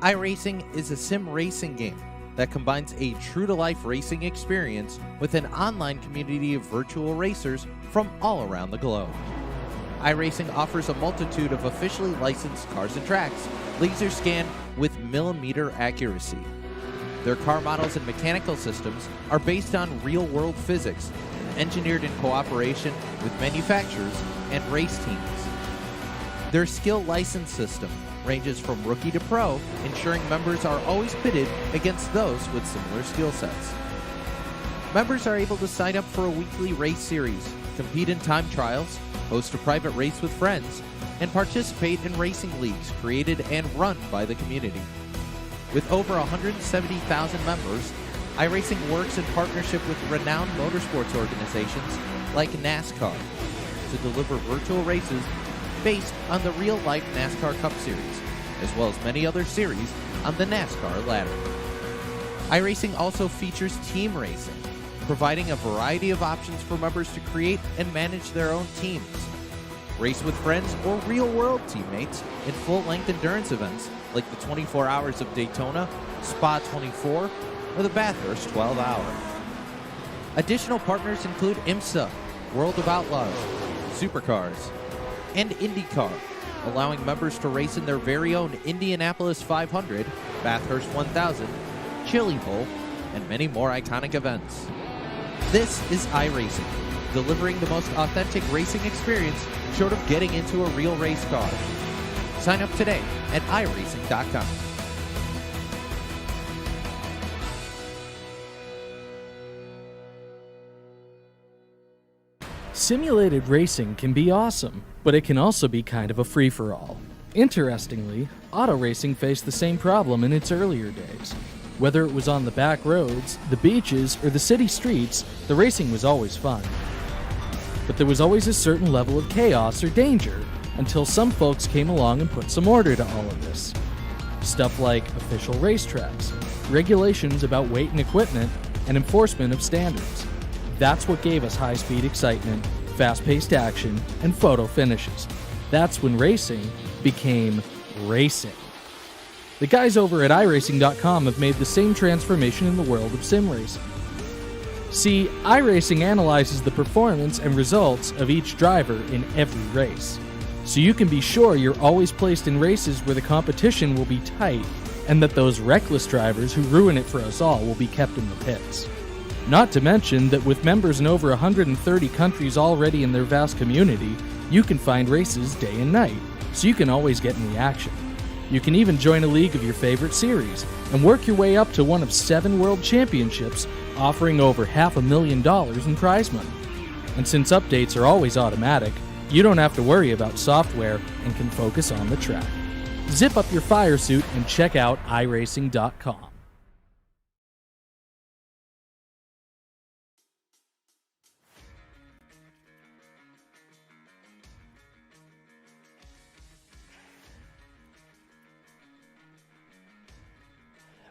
iRacing is a sim racing game that combines a true-to-life racing experience with an online community of virtual racers from all around the globe. iRacing offers a multitude of officially licensed cars and tracks, laser scanned with millimeter accuracy. Their car models and mechanical systems are based on real-world physics, engineered in cooperation with manufacturers and race teams. Their skill license system ranges from rookie to pro, ensuring members are always pitted against those with similar skill sets. Members are able to sign up for a weekly race series, compete in time trials, host a private race with friends, and participate in racing leagues created and run by the community. With over 170,000 members, iRacing works in partnership with renowned motorsports organizations like NASCAR to deliver virtual races based on the real-life NASCAR Cup Series, as well as many other series on the NASCAR ladder. iRacing also features team racing, providing a variety of options for members to create and manage their own teams. Race with friends or real-world teammates in full-length endurance events like the 24 Hours of Daytona, Spa 24, or the Bathurst 12 Hour. Additional partners include IMSA, World of Outlaws, Supercars, and IndyCar, allowing members to race in their very own Indianapolis 500, Bathurst 1000, Chili Bowl, and many more iconic events. This is iRacing, delivering the most authentic racing experience short of getting into a real race car. Sign up today at iRacing.com. Simulated racing can be awesome, but it can also be kind of a free-for-all. Interestingly, auto racing faced the same problem in its earlier days. Whether it was on the back roads, the beaches, or the city streets, the racing was always fun. But there was always a certain level of chaos or danger, until some folks came along and put some order to all of this. Stuff like official racetracks, regulations about weight and equipment, and enforcement of standards. That's what gave us high-speed excitement, fast-paced action, and photo finishes. That's when racing became racing. The guys over at iRacing.com have made the same transformation in the world of sim racing. See, iRacing analyzes the performance and results of each driver in every race, so you can be sure you're always placed in races where the competition will be tight, and that those reckless drivers who ruin it for us all will be kept in the pits. Not to mention that with members in over 130 countries already in their vast community, you can find races day and night, so you can always get in the action. You can even join a league of your favorite series, and work your way up to one of 7 world championships, offering over $500,000 in prize money. And since updates are always automatic, you don't have to worry about software and can focus on the track. Zip up your fire suit and check out iRacing.com.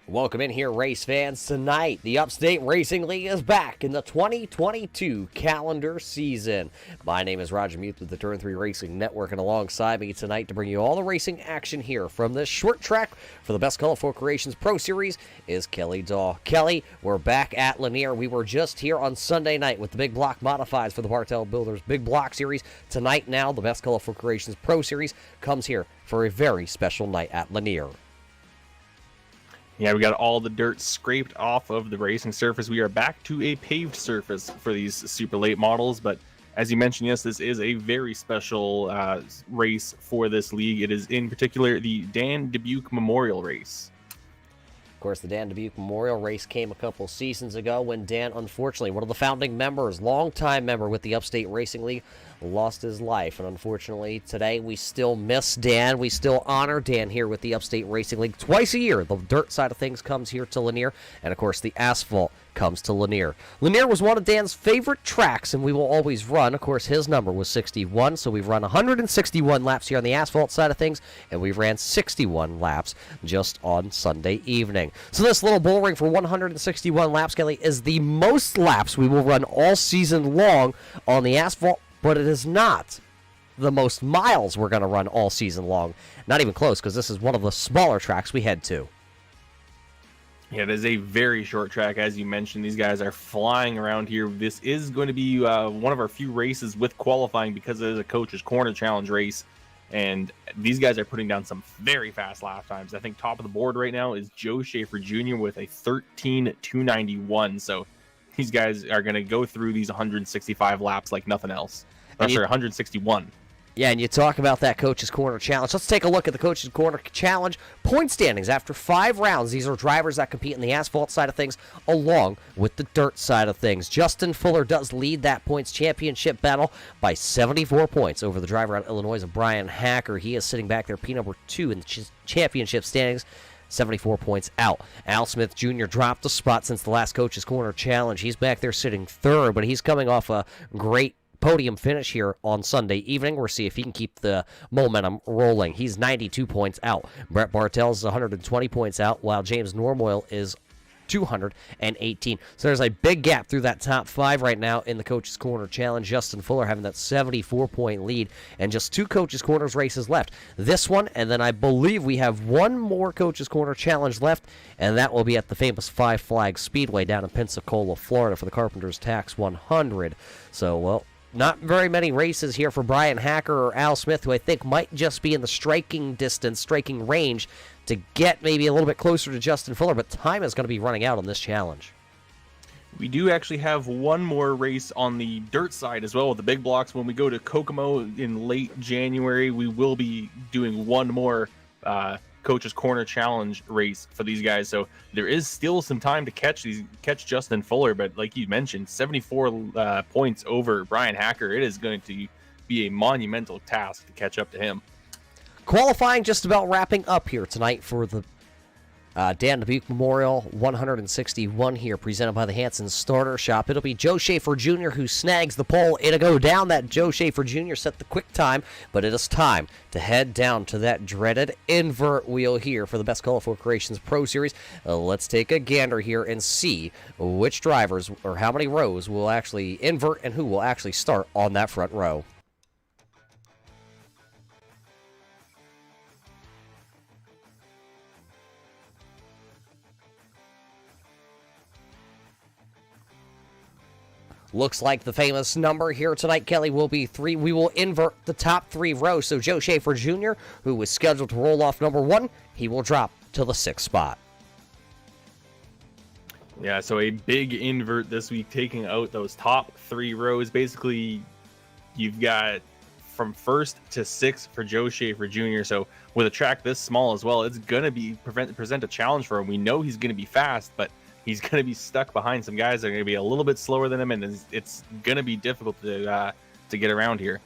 Welcome in here, race fans. Tonight, the Upstate Racing League is back in the 2022 calendar season. My name is Roger Muth with the Turn 3 Racing Network, and alongside me tonight to bring you all the racing action here from this short track for the Best Colorful Creations Pro Series is Kelly Daw. Kelly, we're back at Lanier. We were just here on Sunday night with the Big Block Modifieds for the Bartell Builders Big Block Series. Tonight now, the Best Colorful Creations Pro Series comes here for a very special night at Lanier. Yeah, we got all the dirt scraped off of the racing surface. We are back to a paved surface for these super late models. But as you mentioned, yes, this is a very special race for this league. It is in particular the Dan Dubque Memorial Race. Of course, the Dan Dubque Memorial Race came a couple seasons ago when Dan, unfortunately, one of the founding members, longtime member with the Upstate Racing League, lost his life. And unfortunately, today we still miss Dan. We still honor Dan here with the Upstate Racing League. Twice a year, the dirt side of things comes here to Lanier, and of course, the asphalt comes to Lanier. Lanier was one of Dan's favorite tracks, and we will always run. Of course, his number was 61, so we've run 161 laps here on the asphalt side of things, and we've ran 61 laps just on Sunday evening. So this little bull ring for 161 laps, Kelly, is the most laps we will run all season long on the asphalt, but it is not the most miles we're going to run all season long. Not even close, because this is one of the smaller tracks we head to. Yeah, it is a very short track, as you mentioned. These guys are flying around here. This is going to be one of our few races with qualifying because it is a Coach's Corner Challenge race. And these guys are putting down some very fast lap times. I think top of the board right now is Joe Schaefer Jr. with a 13:291. So these guys are going to go through these 165 laps like nothing else. Or sorry, 161. Yeah, and you talk about that Coach's Corner Challenge. Let's take a look at the Coach's Corner Challenge point standings after 5 rounds. These are drivers that compete in the asphalt side of things along with the dirt side of things. Justin Fuller does lead that points championship battle by 74 points over the driver out of Illinois, Brian Hacker. He is sitting back there, P number 2 in the championship standings, 74 points out. Al Smith Jr. dropped a spot since the last Coach's Corner Challenge. He's back there sitting 3rd, but he's coming off a great podium finish here on Sunday evening. We'll see if he can keep the momentum rolling. He's 92 points out. Brett Bartels is 120 points out, while James Normoyle is 218. So there's a big gap through that top 5 right now in the Coach's Corner Challenge. Justin Fuller having that 74-point lead, and just 2 Coach's Corners races left. This one, and then I believe we have one more Coach's Corner Challenge left, and that will be at the famous Five Flags Speedway down in Pensacola, Florida for the Carpenters Tax 100. So, well, not very many races here for Brian Hacker or Al Smith, who I think might just be in the striking distance, striking range to get maybe a little bit closer to Justin Fuller, but time is going to be running out on this challenge. We do actually have one more race on the dirt side as well with the big blocks. When we go to Kokomo in late January, we will be doing one more Coach's Corner Challenge race for these guys. So there is still some time to catch Justin Fuller, but like you mentioned, 74 points over Brian Hacker. It is going to be a monumental task to catch up to him. Qualifying just about wrapping up here tonight for the Dan Dubque Memorial 161 here, presented by the Hanson Starter Shop. It'll be Joe Schaefer Jr. who snags the pole. It'll go down. That Joe Schaefer Jr. set the quick time, but it is time to head down to that dreaded invert wheel here for the Best Colorful Creations Pro Series. Let's take a gander here and see which drivers or how many rows will actually invert and who will actually start on that front row. Looks like the famous number here tonight, Kelly, will be 3. We will invert the top 3 rows. So Joe Schaefer Jr., who was scheduled to roll off number 1, he will drop to the 6th spot. Yeah, so a big invert this week, taking out those top 3 rows. Basically, you've got from 1st to 6th for Joe Schaefer Jr. So with a track this small as well, it's going to be present a challenge for him. We know he's going to be fast, but he's going to be stuck behind some guys that are going to be a little bit slower than him, and it's going to be difficult to get around here.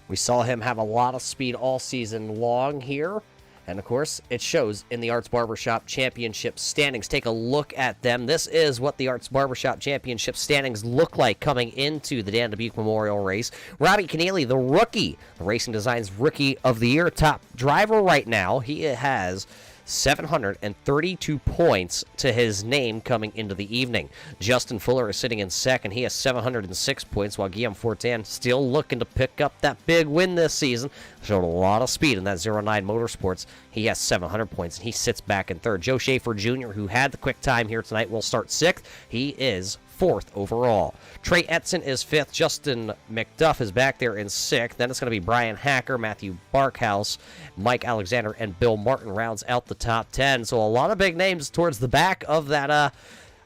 We saw him have a lot of speed all season long here, and of course, it shows in the Arts Barbershop Championship standings. Take a look at them. This is what the Arts Barbershop Championship standings look like coming into the Dan Dubque Memorial race. Robbie Keneally, the rookie, the Racing Designs Rookie of the Year, top driver right now. He has 732 points to his name coming into the evening. Justin Fuller is sitting in 2nd. He has 706 points, while Guillaume Fortin still looking to pick up that big win this season. Showed a lot of speed in that 09 Motorsports. He has 700 points, and he sits back in 3rd. Joe Schaefer Jr., who had the quick time here tonight, will start 6th. He is 4th overall. Trey Etson is 5th. Justin McDuff is back there in 6th. Then it's going to be Brian Hacker, Matthew Barkhouse, Mike Alexander, and Bill Martin rounds out the top 10. So a lot of big names towards the back of that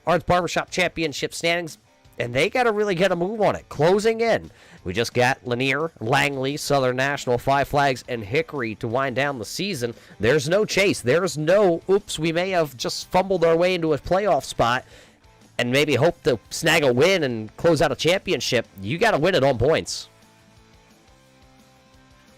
Arts Barbershop Championship standings, and they got to really get a move on it. Closing in, we just got Lanier, Langley, Southern National, Five Flags, and Hickory to wind down the season. There's no chase. There's no, oops, we may have just fumbled our way into a playoff spot and maybe hope to snag a win and close out a championship. You got to win it on points.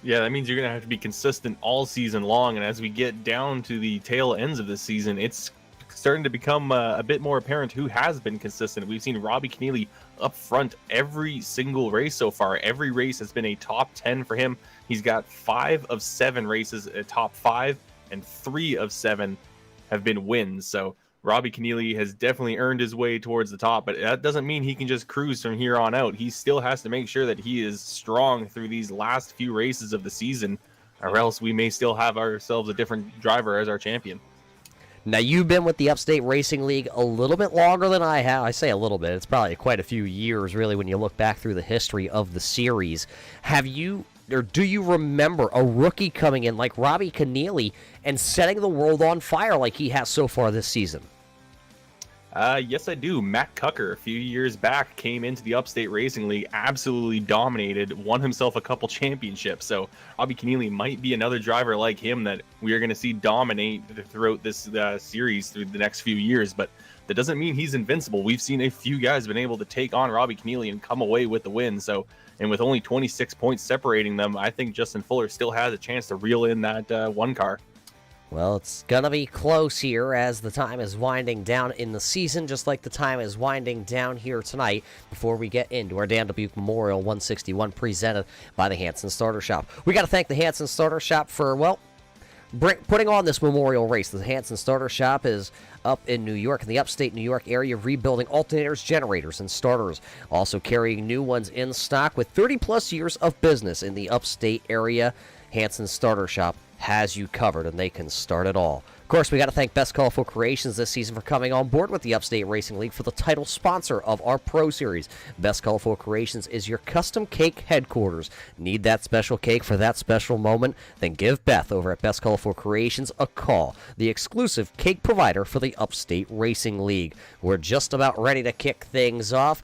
Yeah, that means you're going to have to be consistent all season long, and as we get down to the tail ends of this season, it's starting to become a bit more apparent who has been consistent. We've seen Robbie Keneally up front every single race so far. Every race has been a top 10 for him. He's got 5 of 7 races at top 5, and 3 of 7 have been wins. So Robbie Keneally has definitely earned his way towards the top, but that doesn't mean he can just cruise from here on out. He still has to make sure that he is strong through these last few races of the season, or else we may still have ourselves a different driver as our champion. Now, you've been with the Upstate Racing League a little bit longer than I have. I say a little bit. It's probably quite a few years, really, when you look back through the history of the series. Have you, or do you remember a rookie coming in like Robbie Keneally and setting the world on fire like he has so far this season? Yes, I do. Matt Cucker, a few years back, came into the Upstate Racing League, absolutely dominated, won himself a couple championships. So Robbie Keneally might be another driver like him that we are going to see dominate throughout this series through the next few years. But that doesn't mean he's invincible. We've seen a few guys been able to take on Robbie Keneally and come away with the win. So, and with only 26 points separating them, I think Justin Fuller still has a chance to reel in that one car. Well, it's going to be close here as the time is winding down in the season, just like the time is winding down here tonight before we get into our Dan Dubque Memorial 161 presented by the Hanson Starter Shop. We got to thank the Hanson Starter Shop for, well, putting on this memorial race. The Hanson Starter Shop is up in New York, in the upstate New York area, rebuilding alternators, generators, and starters. Also carrying new ones in stock with 30-plus years of business in the upstate area. Hanson Starter Shop has you covered, and they can start it all. Of course, we got to thank Best Colorful Creations this season for coming on board with the Upstate Racing League for the title sponsor of our Pro Series. Best Colorful Creations is your custom cake headquarters. Need that special cake for that special moment? Then give Beth over at Best Colorful Creations a call, the exclusive cake provider for the Upstate Racing League. We're just about ready to kick things off.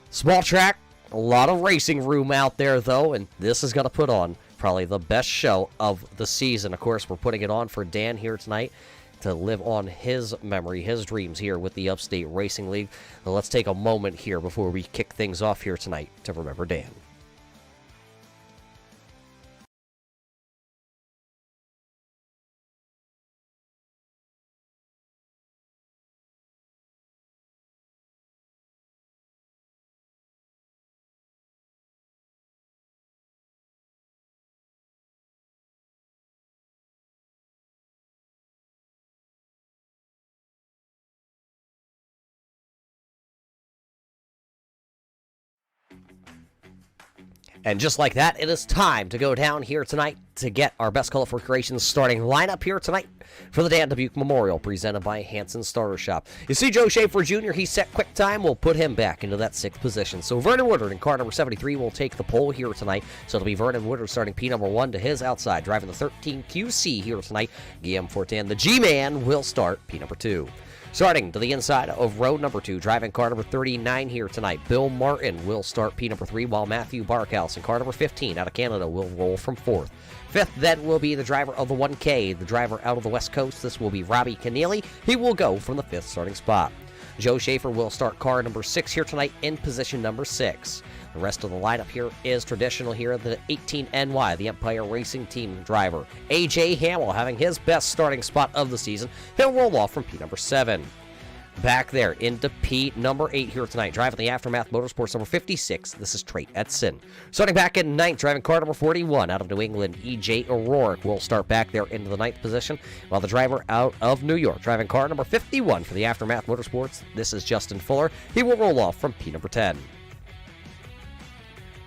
Small track, a lot of racing room out there, though, and this is going to put on probably the best show of the season. Of course, we're putting it on for Dan here tonight to live on his memory, his dreams here with the Upstate Racing League. Now, let's take a moment here before we kick things off here tonight to remember Dan. And just like that, it is time to go down here tonight to get our Best Colorful Creations starting lineup here tonight for the Dan Dubque Memorial presented by Hanson Starter Shop. You see Joe Schaefer Jr., he set quick time. We'll put him back into that 6th position. So Vernon Woodard in car number 73 will take the pole here tonight. So it'll be Vernon Woodard starting P number 1 to his outside, driving the 13 QC here tonight. Guillaume Fortin, the G-Man, will start P number 2. Starting to the inside of row number 2, driving car number 39 here tonight, Bill Martin will start P number 3, while Matthew Barkhouse in car number 15 out of Canada will roll from 4th. 5th then will be the driver of the 1K, the driver out of the West Coast. This will be Robbie Keneally. He will go from the 5th starting spot. Joe Schaefer will start car number 6 here tonight in position number 6. The rest of the lineup here is traditional here. The 18 NY, the Empire Racing Team driver. A.J. Hamill having his best starting spot of the season. He'll roll off from P number 7. Back there into P number 8 here tonight, driving the Aftermath Motorsports number 56. This is Trey Edson. Starting back in 9th, driving car number 41 out of New England, E.J. O'Rourke will start back there into the 9th position, while the driver out of New York, driving car number 51 for the Aftermath Motorsports. This is Justin Fuller. He will roll off from P number 10.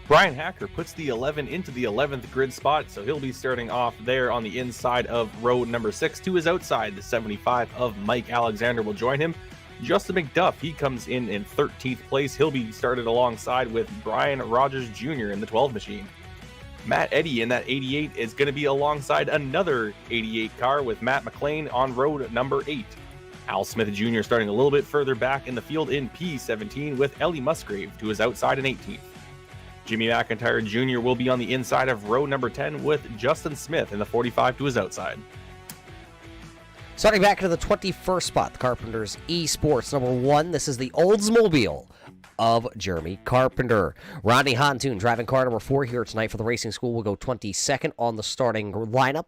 Brian Hacker puts the 11 into the 11th grid spot, so he'll be starting off there on the inside of row number 6. To his outside, the 75 of Mike Alexander will join him. Justin McDuff, he comes in 13th place. He'll be started alongside with Brian Rogers Jr. in the 12 machine. Matt Eddy in that 88 is going to be alongside another 88 car with Matt McLean on road number 8. Al Smith Jr. starting a little bit further back in the field in P17 with Ellie Musgrave to his outside in 18th. Jimmy McIntyre Jr. will be on the inside of row number 10 with Justin Smith in the 45 to his outside. Starting back into the 21st spot, the Carpenters Esports number 1. This is the Oldsmobile of Jeremy Carpenter. Rodney Hontoon driving car number 4 here tonight for the Racing School will go 22nd on the starting lineup.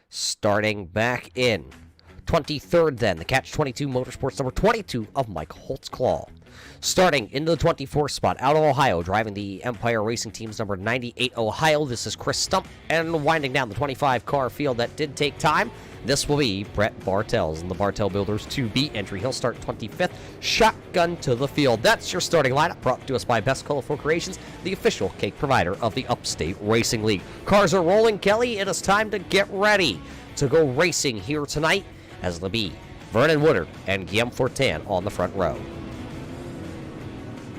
Starting back in 23rd then, the Catch 22 Motorsports number 22 of Mike Holtzclaw. Starting into the 24th spot, out of Ohio, driving the Empire Racing Team's number 98 Ohio. This is Chris Stump, and winding down the 25 car field that did take time. This will be Brett Bartels and the Bartel Builders 2B entry. He'll start 25th. Shotgun to the field. That's your starting lineup, brought to us by Best Colorful Creations, the official cake provider of the Upstate Racing League. Cars are rolling, Kelly. It is time to get ready to go racing here tonight, as it'll be Vernon Woodard and Guillaume Fortin on the front row.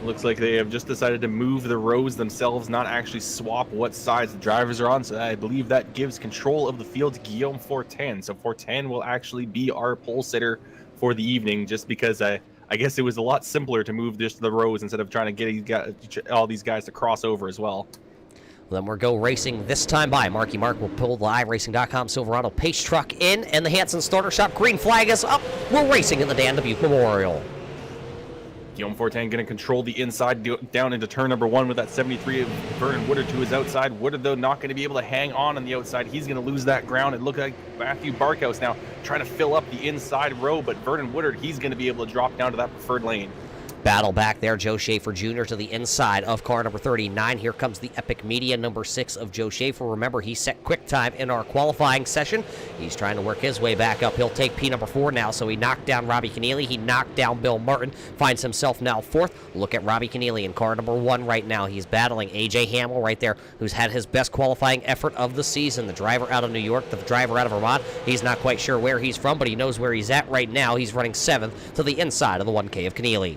Looks like they have just decided to move the rows themselves, not actually swap what sides the drivers are on. So I believe that gives control of the field to Guillaume Fortin. So Fortin will actually be our pole sitter for the evening, just because I guess it was a lot simpler to move just the rows instead of trying to get all these guys to cross over as well. Then we'll go racing this time by. Marky Mark will pull the iRacing.com Silverado pace truck in, and the Hanson starter shop green flag is up. We're racing in the Dan Dubuque Memorial. Guillaume Fortin going to control the inside down into turn number 1 with that 73 of Vernon Woodard to his outside. Woodard, though, not going to be able to hang on the outside. He's going to lose that ground. It looks like Matthew Barkhouse now trying to fill up the inside row, but Vernon Woodard, he's going to be able to drop down to that preferred lane. Battle back there, Joe Schaefer Jr. to the inside of car number 39. Here comes the Epic Media number 6 of Joe Schaefer. Remember, he set quick time in our qualifying session. He's trying to work his way back up. He'll take P number 4 now, so he knocked down Robbie Keneally. He knocked down Bill Martin, finds himself now 4th. Look at Robbie Keneally in car number 1 right now. He's battling A.J. Hamill right there, who's had his best qualifying effort of the season. The driver out of New York, the driver out of Vermont. He's not quite sure where he's from, but he knows where he's at right now. He's running 7th to the inside of the 1K of Keneally.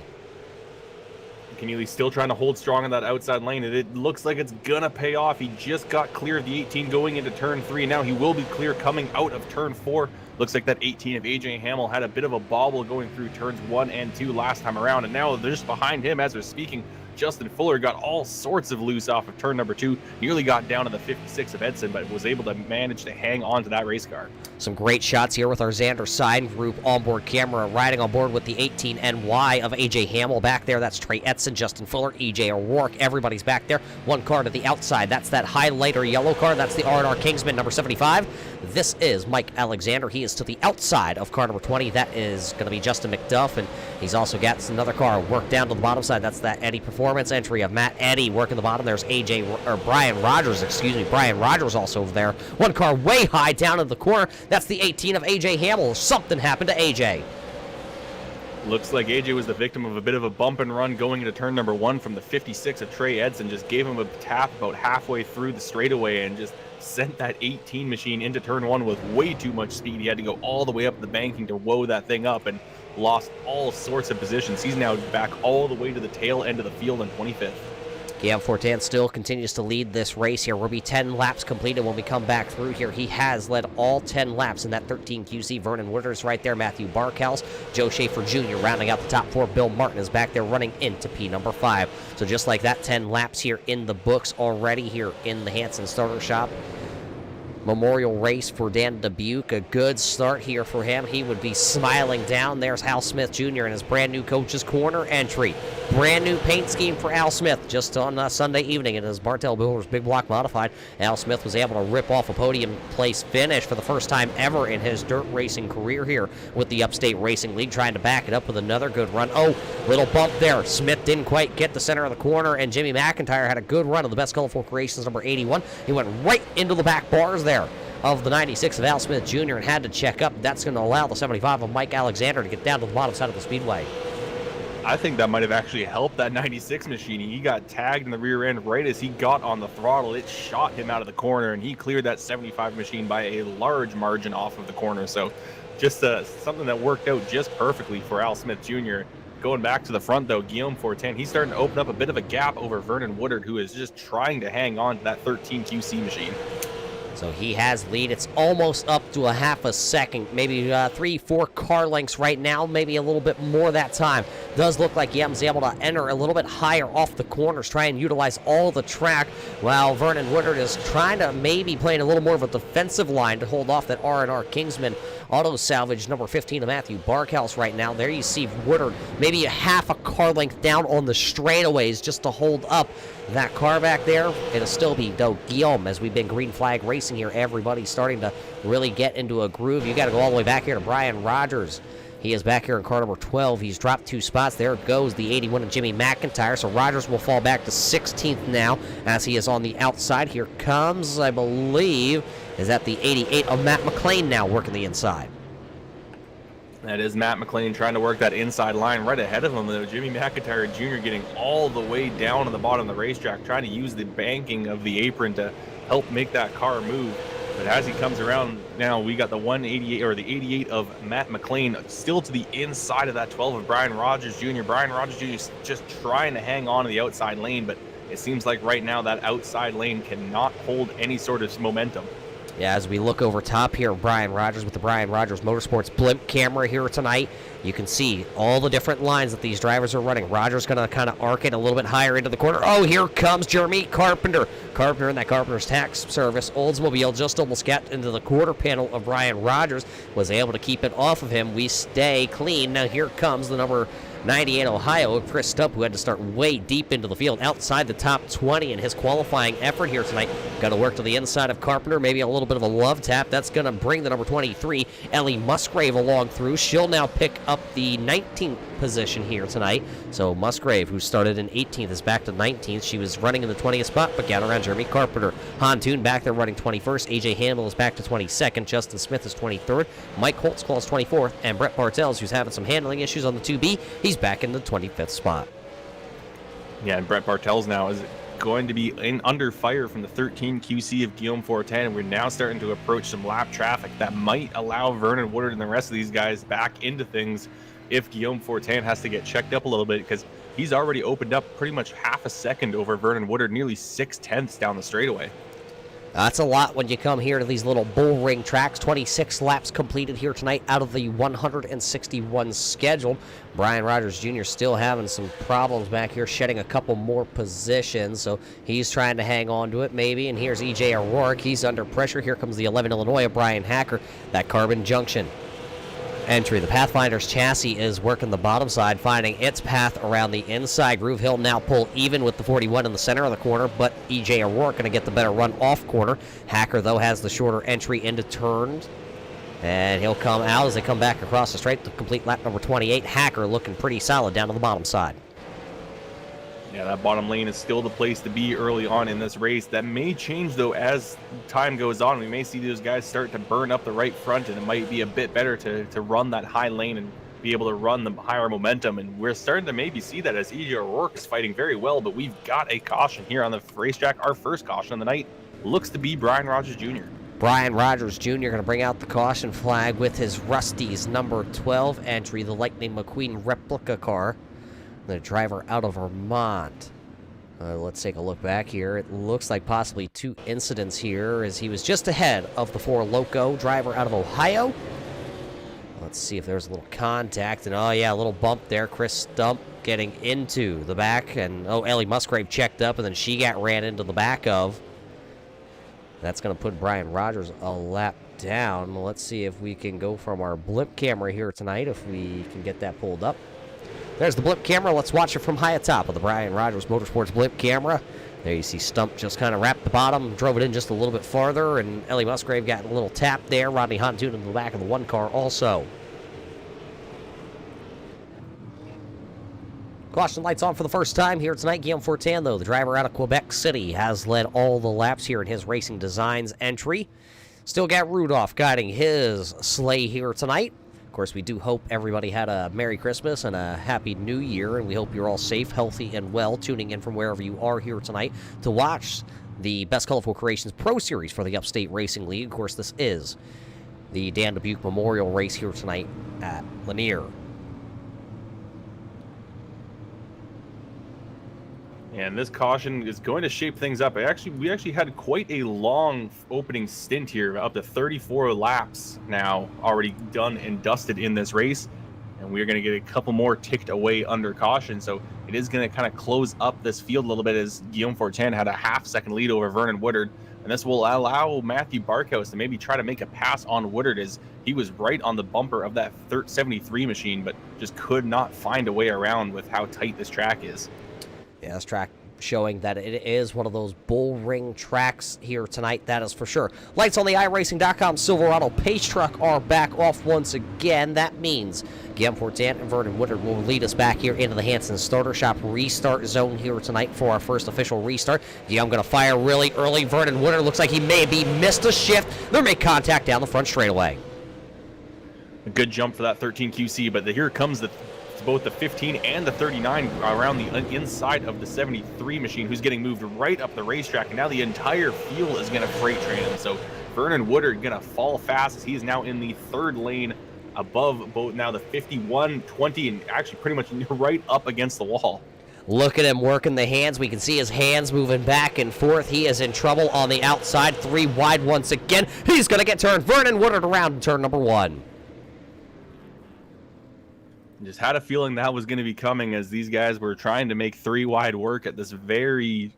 Keneally still trying to hold strong in that outside lane, and it looks like it's gonna pay off. He just got clear of the 18 going into turn 3. Now he will be clear coming out of turn 4. Looks like that 18 of AJ Hamill had a bit of a bobble going through turns 1 and 2 last time around, and now they're just behind him as we're speaking. Justin Fuller got all sorts of loose off of turn number 2, nearly got down to the 56 of Edson, but was able to manage to hang on to that race car. Some great shots here with our Xander side group onboard camera, riding on board with the 18 NY of AJ Hamill back there. That's Trey Edson, Justin Fuller, EJ O'Rourke. Everybody's back there. One car to the outside. That's that highlighter yellow car. That's the R&R Kinsman number 75. This is Mike Alexander. He is to the outside of car number 20. That is going to be Justin McDuff, and he's also got another car worked down to the bottom side. That's that Eddie Performance entry of Matt Eddy working the bottom. There's Brian Rogers, Brian Rogers also over there. One car way high down in the corner. That's the 18 of AJ Hamill. Something happened to AJ. Looks like AJ was the victim of a bit of a bump and run going into turn number 1 from the 56 of Trey Edson. Just gave him a tap about halfway through the straightaway and just sent that 18 machine into turn 1 with way too much speed. He had to go all the way up the banking to woe that thing up and lost all sorts of positions. He's now back all the way to the tail end of the field in 25th. Guillaume Fortin still continues to lead this race here. We'll be 10 laps completed when we come back through here. He has led all 10 laps in that 13 QC. Vernon Woodard's right there. Matthew Barkhouse. Joe Schaefer Jr. rounding out the top 4. Bill Martin is back there running into P number 5. So just like that, 10 laps here in the books already here in the Hanson Starter Shop Memorial race for Dan Dubuque. A good start here for him. He would be smiling down. There's Hal Smith Jr. in his brand new coach's corner entry. Brand new paint scheme for Al Smith just on Sunday evening in his Bartel Builders Big Block Modified. Al Smith was able to rip off a podium place finish for the first time ever in his dirt racing career here with the Upstate Racing League, trying to back it up with another good run. Oh, little bump there. Smith didn't quite get the center of the corner, and Jimmy McIntyre had a good run of the Best Colorful Creations number 81. He went right into the back bars there of the 96 of Al Smith Jr. and had to check up. That's going to allow the 75 of Mike Alexander to get down to the bottom side of the speedway. I think that might have actually helped that 96 machine. He got tagged in the rear end right as he got on the throttle. It shot him out of the corner, and he cleared that 75 machine by a large margin off of the corner. So just something that worked out just perfectly for Al Smith Jr. Going back to the front, though, Guillaume Fortin, he's starting to open up a bit of a gap over Vernon Woodard, who is just trying to hang on to that 13 QC machine. So he has lead. It's almost up to a half a second, maybe 3-4 car lengths right now, maybe a little bit more that time. Does look like Yem's able to enter a little bit higher off the corners, try and utilize all the track, while Vernon Woodard is trying to maybe playing a little more of a defensive line to hold off that R&R Kinsman Auto Salvage number 15 of Matthew Barkhouse right now. There you see Woodard maybe a half a car length down on the straightaways just to hold up that car back there. It'll still be, though, Guillaume, as we've been green flag racing here. Everybody's starting to really get into a groove. You got to go all the way back here to Brian Rogers. He is back here in car number 12. He's dropped 2 spots. There goes the 81 of Jimmy McIntyre. So Rogers will fall back to 16th now as he is on the outside. Here comes, I believe, is at the 88 of Matt McLean now working the inside. That is Matt McLean trying to work that inside line right ahead of him, though. Jimmy McIntyre Jr. getting all the way down to the bottom of the racetrack, trying to use the banking of the apron to help make that car move. But as he comes around now, we got the 188 or the 88 of Matt McLean still to the inside of that 12 of Brian Rogers Jr. Brian Rogers Jr. is just trying to hang on to the outside lane, but it seems like right now that outside lane cannot hold any sort of momentum. Yeah, as we look over top here, Brian Rogers with the Brian Rogers Motorsports blimp camera here tonight, you can see all the different lines that these drivers are running. Rogers going to kind of arc it a little bit higher into the corner. Oh, here comes Jeremy Carpenter. Carpenter in that Carpenter's tax service Oldsmobile just almost got into the quarter panel of Brian Rogers, was able to keep it off of him. We stay clean. Now here comes the number 98 Ohio, Chris Stump, who had to start way deep into the field, outside the top 20 in his qualifying effort here tonight. Got to work to the inside of Carpenter, maybe a little bit of a love tap. That's going to bring the number 23, Ellie Musgrave, along through. She'll now pick up the 19th position here tonight. So Musgrave, who started in 18th, is back to 19th. She was running in the 20th spot, but got around Jeremy Carpenter. Hantoon back there running 21st. AJ Hamill is back to 22nd. Justin Smith is 23rd. Mike Holtzclaw is 24th. And Brett Bartels, who's having some handling issues on the 2B, he's back in the 25th spot. Yeah, and Brett Bartels now is going to be under fire from the 13 QC of Guillaume Fortin. We're now starting to approach some lap traffic that might allow Vernon Woodard and the rest of these guys back into things if Guillaume Fortin has to get checked up a little bit, because he's already opened up pretty much half a second over Vernon Woodard, nearly 6/10 down the straightaway. That's a lot when you come here to these little bull ring tracks. 26 laps completed here tonight out of the 161 scheduled. Brian Rogers Jr. still having some problems back here, shedding a couple more positions, so he's trying to hang on to it maybe. And here's EJ O'Rourke. He's under pressure. Here comes the 11 Illinois of Brian Hacker, that Carbon Junction entry. The Pathfinder's chassis is working the bottom side, finding its path around the inside groove. He'll now pull even with the 41 in the center of the corner, but EJ O'Rourke going to get the better run off corner. Hacker, though, has the shorter entry into turns, and he'll come out as they come back across the straight to complete lap number 28. Hacker looking pretty solid down to the bottom side. Yeah, that bottom lane is still the place to be early on in this race. That may change, though, as time goes on. We may see those guys start to burn up the right front, and it might be a bit better to run that high lane and be able to run the higher momentum. And we're starting to maybe see that as EJ O'Rourke is fighting very well, but we've got a caution here on the racetrack. Our first caution of the night looks to be Brian Rogers Jr. Brian Rogers Jr. going to bring out the caution flag with his Rusty's number 12 entry, the Lightning McQueen replica car. The driver out of Vermont. Let's take a look back here. It looks like possibly two incidents here, as he was just ahead of the 4 Loco driver out of Ohio. Let's see if there's a little contact. And oh yeah, a little bump there. Chris Stump getting into the back. And oh, Ellie Musgrave checked up, and then she got ran into the back of. That's going to put Brian Rogers a lap down. Let's see if we can go from our blimp camera here tonight, if we can get that pulled up. There's the blimp camera. Let's watch it from high atop of the Brian Rogers Motorsports blimp camera. There you see Stump just kind of wrapped the bottom, drove it in just a little bit farther, and Ellie Musgrave got a little tap there. Rodney Hontoon in the back of the 1 car also. Caution lights on for the first time here tonight. Guillaume Fortin, though, the driver out of Quebec City, has led all the laps here in his Racing Designs entry. Still got Rudolph guiding his sleigh here tonight. Of course, we do hope everybody had a Merry Christmas and a Happy New Year, and we hope you're all safe, healthy, and well, tuning in from wherever you are here tonight to watch the Best Colorful Creations Pro Series for the Upstate Racing League. Of course, this is the Dan Dubque Memorial Race here tonight at Lanier. And this caution is going to shape things up. We actually had quite a long opening stint here, up to 34 laps now already done and dusted in this race. And we're going to get a couple more ticked away under caution. So it is going to kind of close up this field a little bit, as Guillaume Fortin had a half-second lead over Vernon Woodard. And this will allow Matthew Barkhouse to maybe try to make a pass on Woodard, as he was right on the bumper of that 73 machine, but just could not find a way around with how tight this track is. Yeah, this track showing that it is one of those bull ring tracks here tonight, that is for sure. Lights on the iRacing.com Silverado Pace Truck are back off once again. That means Guillaume Fortin and Vernon Woodard will lead us back here into the Hanson Starter Shop restart zone here tonight for our first official restart. Guillaume going to fire really early. Vernon Woodard looks like he maybe missed a shift. They'll make contact down the front straightaway. A good jump for that 13 QC, but here comes both the 15 and the 39 around the inside of the 73 machine, who's getting moved right up the racetrack, and now the entire field is going to freight train him. So Vernon Woodard going to fall fast as he is now in the third lane above both now the 51, 20, and actually pretty much right up against the wall. Look at him working the hands. We can see his hands moving back and forth. He is in trouble on the outside. 3 wide once again. He's going to get turned. Vernon Woodard around in turn number 1. Just had a feeling that was going to be coming as these guys were trying to make 3 wide work at this very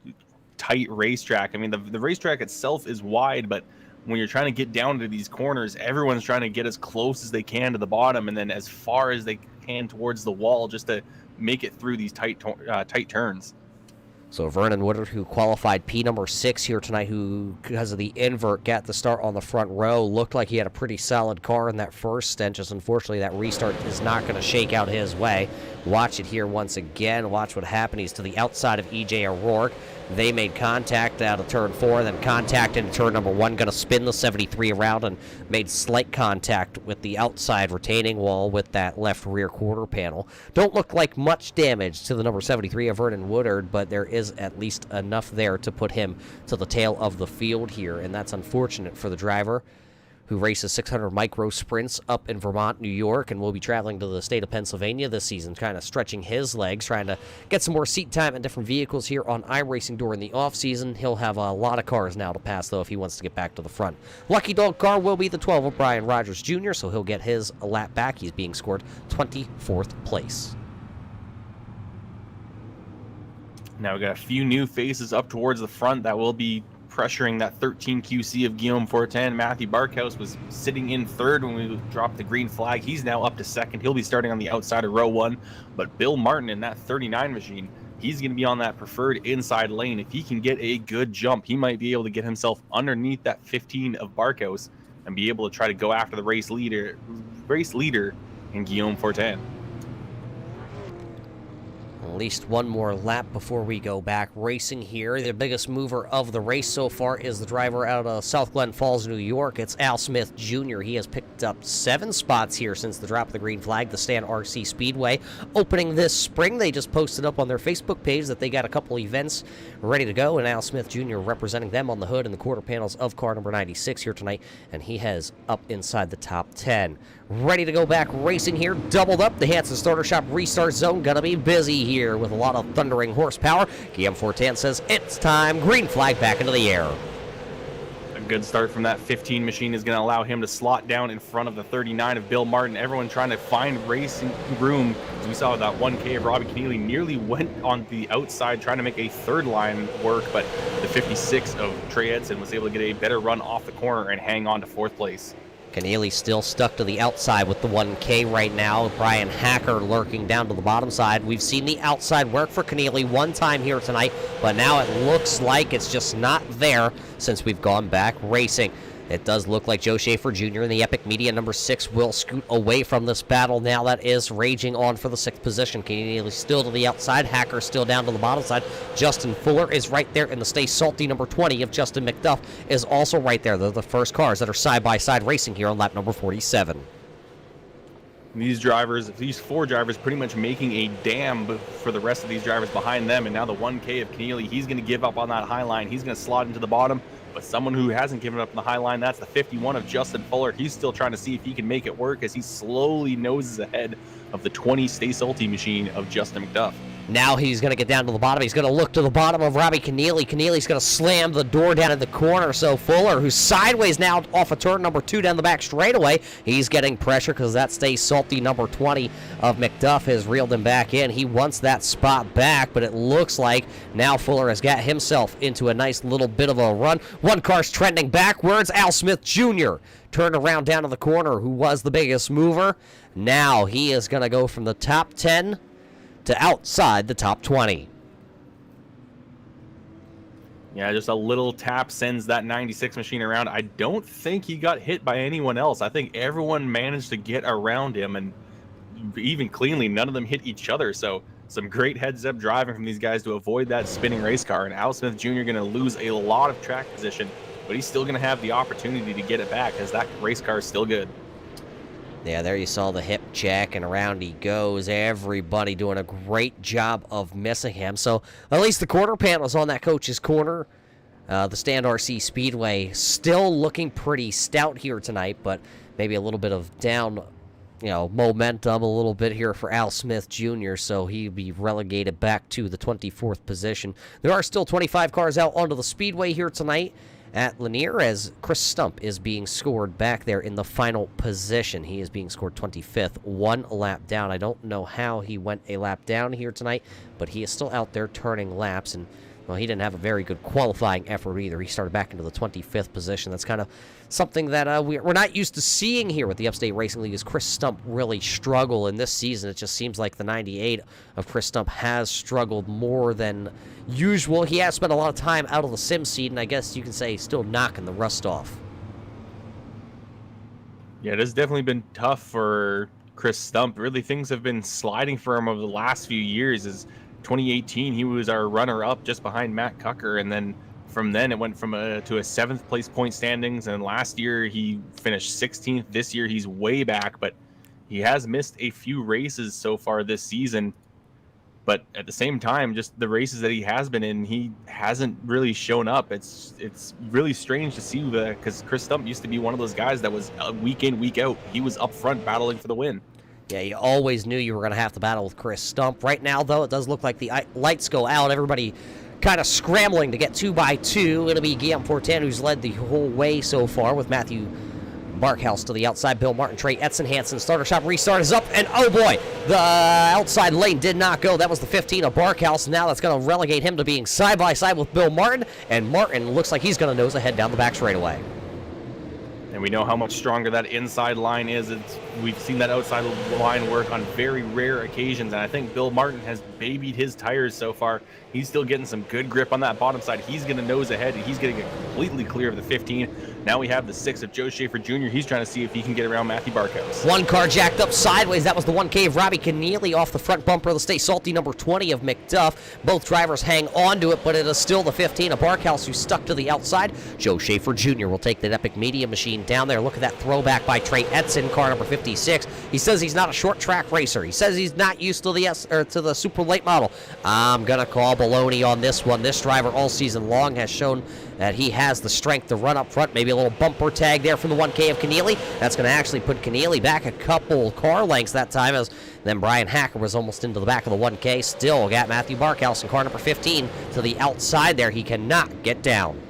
tight racetrack. I mean, the racetrack itself is wide, but when you're trying to get down to these corners, everyone's trying to get as close as they can to the bottom and then as far as they can towards the wall just to make it through these tight turns. So Vernon Woodard, who qualified P number 6 here tonight, who, because of the invert, got the start on the front row, looked like he had a pretty solid car in that first stint. Just unfortunately, that restart is not going to shake out his way. Watch it here once again. Watch what happened. He's to the outside of E.J. O'Rourke. They made contact out of turn 4, then contact into turn number 1. Going to spin the 73 around and made slight contact with the outside retaining wall with that left rear quarter panel. Don't look like much damage to the number 73 of Vernon Woodard, but there is at least enough there to put him to the tail of the field here, and that's unfortunate for the driver, who races 600 micro sprints up in Vermont, New York, and will be traveling to the state of Pennsylvania this season, kind of stretching his legs, trying to get some more seat time in different vehicles here on iRacing during the off-season. He'll have a lot of cars now to pass, though, if he wants to get back to the front. Lucky dog car will be the 12 of Brian Rogers Jr., so he'll get his lap back. He's being scored 24th place. Now we got a few new faces up towards the front that will be pressuring that 13 QC of Guillaume Fortin. Matthew Barkhouse was sitting in third when we dropped the green flag. He's now up to second. He'll be starting on the outside of row 1. But Bill Martin in that 39 machine, he's going to be on that preferred inside lane. If he can get a good jump, he might be able to get himself underneath that 15 of Barkhouse and be able to try to go after the race leader in Guillaume Fortin. At least one more lap before we go back racing here. The biggest mover of the race so far is the driver out of South Glen Falls, New York. It's Al Smith Jr. He has picked up 7 spots here since the drop of the green flag. The Stan RC Speedway opening this spring. They just posted up on their Facebook page that they got a couple events ready to go, and Al Smith Jr. representing them on the hood and the quarter panels of car number 96 here tonight, and he has up inside the top 10. Ready to go back racing here, doubled up. The Hanson Starter Shop restart zone gonna be busy here with a lot of thundering horsepower. Guillaume Fortin says it's time. Green flag back into the air. A good start from that 15 machine is going to allow him to slot down in front of the 39 of Bill Martin. Everyone trying to find racing room. As we saw that 1K of Robbie Keneally nearly went on the outside trying to make a third line work, but the 56 of Trey Edson was able to get a better run off the corner and hang on to 4th place. Keneally still stuck to the outside with the 1K right now. Brian Hacker lurking down to the bottom side. We've seen the outside work for Keneally one time here tonight, but now it looks like it's just not there since we've gone back racing. It does look like Joe Schaefer Jr. in the Epic Media number 6 will scoot away from this battle now that is raging on for the 6th position. Keneally still to the outside. Hacker still down to the bottom side. Justin Fuller is right there, and the Stay Salty number 20 of Justin McDuff is also right there. They're the first cars that are side-by-side racing here on lap number 47. These 4 drivers pretty much making a dam for the rest of these drivers behind them, and now the 1K of Keneally, he's going to give up on that high line. He's going to slot into the bottom. But someone who hasn't given up on the high line, that's the 51 of Justin Fuller. He's still trying to see if he can make it work as he slowly noses ahead of the 20 Stay Salty machine of Justin McDuff. Now he's going to get down to the bottom. He's going to look to the bottom of Robbie Keneally. Keneally's going to slam the door down in the corner. So Fuller, who's sideways now off of turn number 2 down the back straightaway, he's getting pressure because that Stays Salty number 20 of McDuff has reeled him back in. He wants that spot back, but it looks like now Fuller has got himself into a nice little bit of a run. One car's trending backwards. Al Smith Jr. turned around down to the corner, who was the biggest mover. Now he is going to go from the top 10 to outside the top 20. Yeah, just a little tap sends that 96 machine around. I don't think he got hit by anyone else. I think everyone managed to get around him, and even cleanly, none of them hit each other. So some great heads-up driving from these guys to avoid that spinning race car. And Al Smith Jr. going to lose a lot of track position, but he's still going to have the opportunity to get it back, as that race car is still good. Yeah, there you saw the hip check, and around he goes. Everybody doing a great job of missing him. So at least the quarter panel's on that coach's corner. The Stand RC Speedway still looking pretty stout here tonight, but maybe a little bit of down, momentum a little bit here for Al Smith Jr., so he'll be relegated back to the 24th position. There are still 25 cars out onto the Speedway here tonight at Lanier, as Chris Stump is being scored back there in the final position. He is being scored 25th, 1 lap down. I don't know how he went a lap down here tonight, but he is still out there turning laps, and well, he didn't have a very good qualifying effort either. He started back into the 25th position. That's kind of something that we're not used to seeing here with the Upstate Racing League, is Chris Stump really struggle in this season. It just seems like the 98 of Chris Stump has struggled more than usual. He has spent a lot of time out of the sim seat, and I guess you can say he's still knocking the rust off. Yeah, it has definitely been tough for Chris Stump. Really, things have been sliding for him over the last few years. As 2018, he was our runner-up just behind Matt Cucker, and then from then it went from to a 7th place point standings, and last year he finished 16th. This year he's way back, but he has missed a few races so far this season. But at the same time, just the races that he has been in, he hasn't really shown up. It's really strange to see that, because Chris Stump used to be one of those guys that was week in, week out. He was up front battling for the win. Yeah, you always knew you were going to have to battle with Chris Stump. Right now, though, it does look like the lights go out. Everybody kind of scrambling to get 2x2. It'll be Guillaume Fortin, who's led the whole way so far, with Matthew Barkhouse to the outside. Bill Martin, Trey Edson, Hanson. Starter shop restart is up, and oh boy, the outside lane did not go. That was the 15 of Barkhouse. Now that's going to relegate him to being side-by-side with Bill Martin, and Martin looks like he's going to nose ahead down the back straightaway. And we know how much stronger that inside line is. We've seen that outside line work on very rare occasions, and I think Bill Martin has babied his tires so far. He's still getting some good grip on that bottom side. He's going to nose ahead, and he's going to get completely clear of the 15. Now we have the 6 of Joe Schaefer Jr. He's trying to see if he can get around Matthew Barkhouse. One car jacked up sideways. That was the 1K of Robbie Keneally off the front bumper of the Stay Salty number 20 of McDuff. Both drivers hang on to it, but it is still the 15 of Barkhouse who's stuck to the outside. Joe Schaefer Jr. will take that Epic Media machine down there. Look at that throwback by Trey Edson, car number 56. He says he's not a short track racer. He says he's not used to the super late model. I'm going to call baloney on this one. This driver all season long has shown that he has the strength to run up front. Maybe a little bumper tag there from the 1K of Keneally. That's going to actually put Keneally back a couple car lengths that time, as then Brian Hacker was almost into the back of the 1K. Still got Matthew Barkhouse in car number 15 to the outside there. He cannot get down.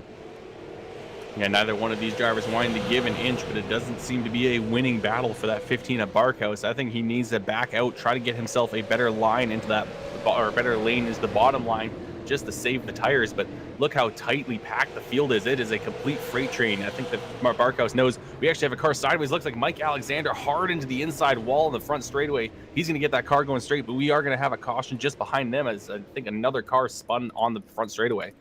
Yeah, neither one of these drivers wanting to give an inch, but it doesn't seem to be a winning battle for that 15 at Barkhouse. I think he needs to back out, try to get himself a better line into that, or a better lane is the bottom line, just to save the tires. But look how tightly packed the field is. It is a complete freight train. I think that Barkhouse knows we actually have a car sideways. Looks like Mike Alexander hard into the inside wall in the front straightaway. He's going to get that car going straight, but we are going to have a caution just behind them, as I think another car spun on the front straightaway.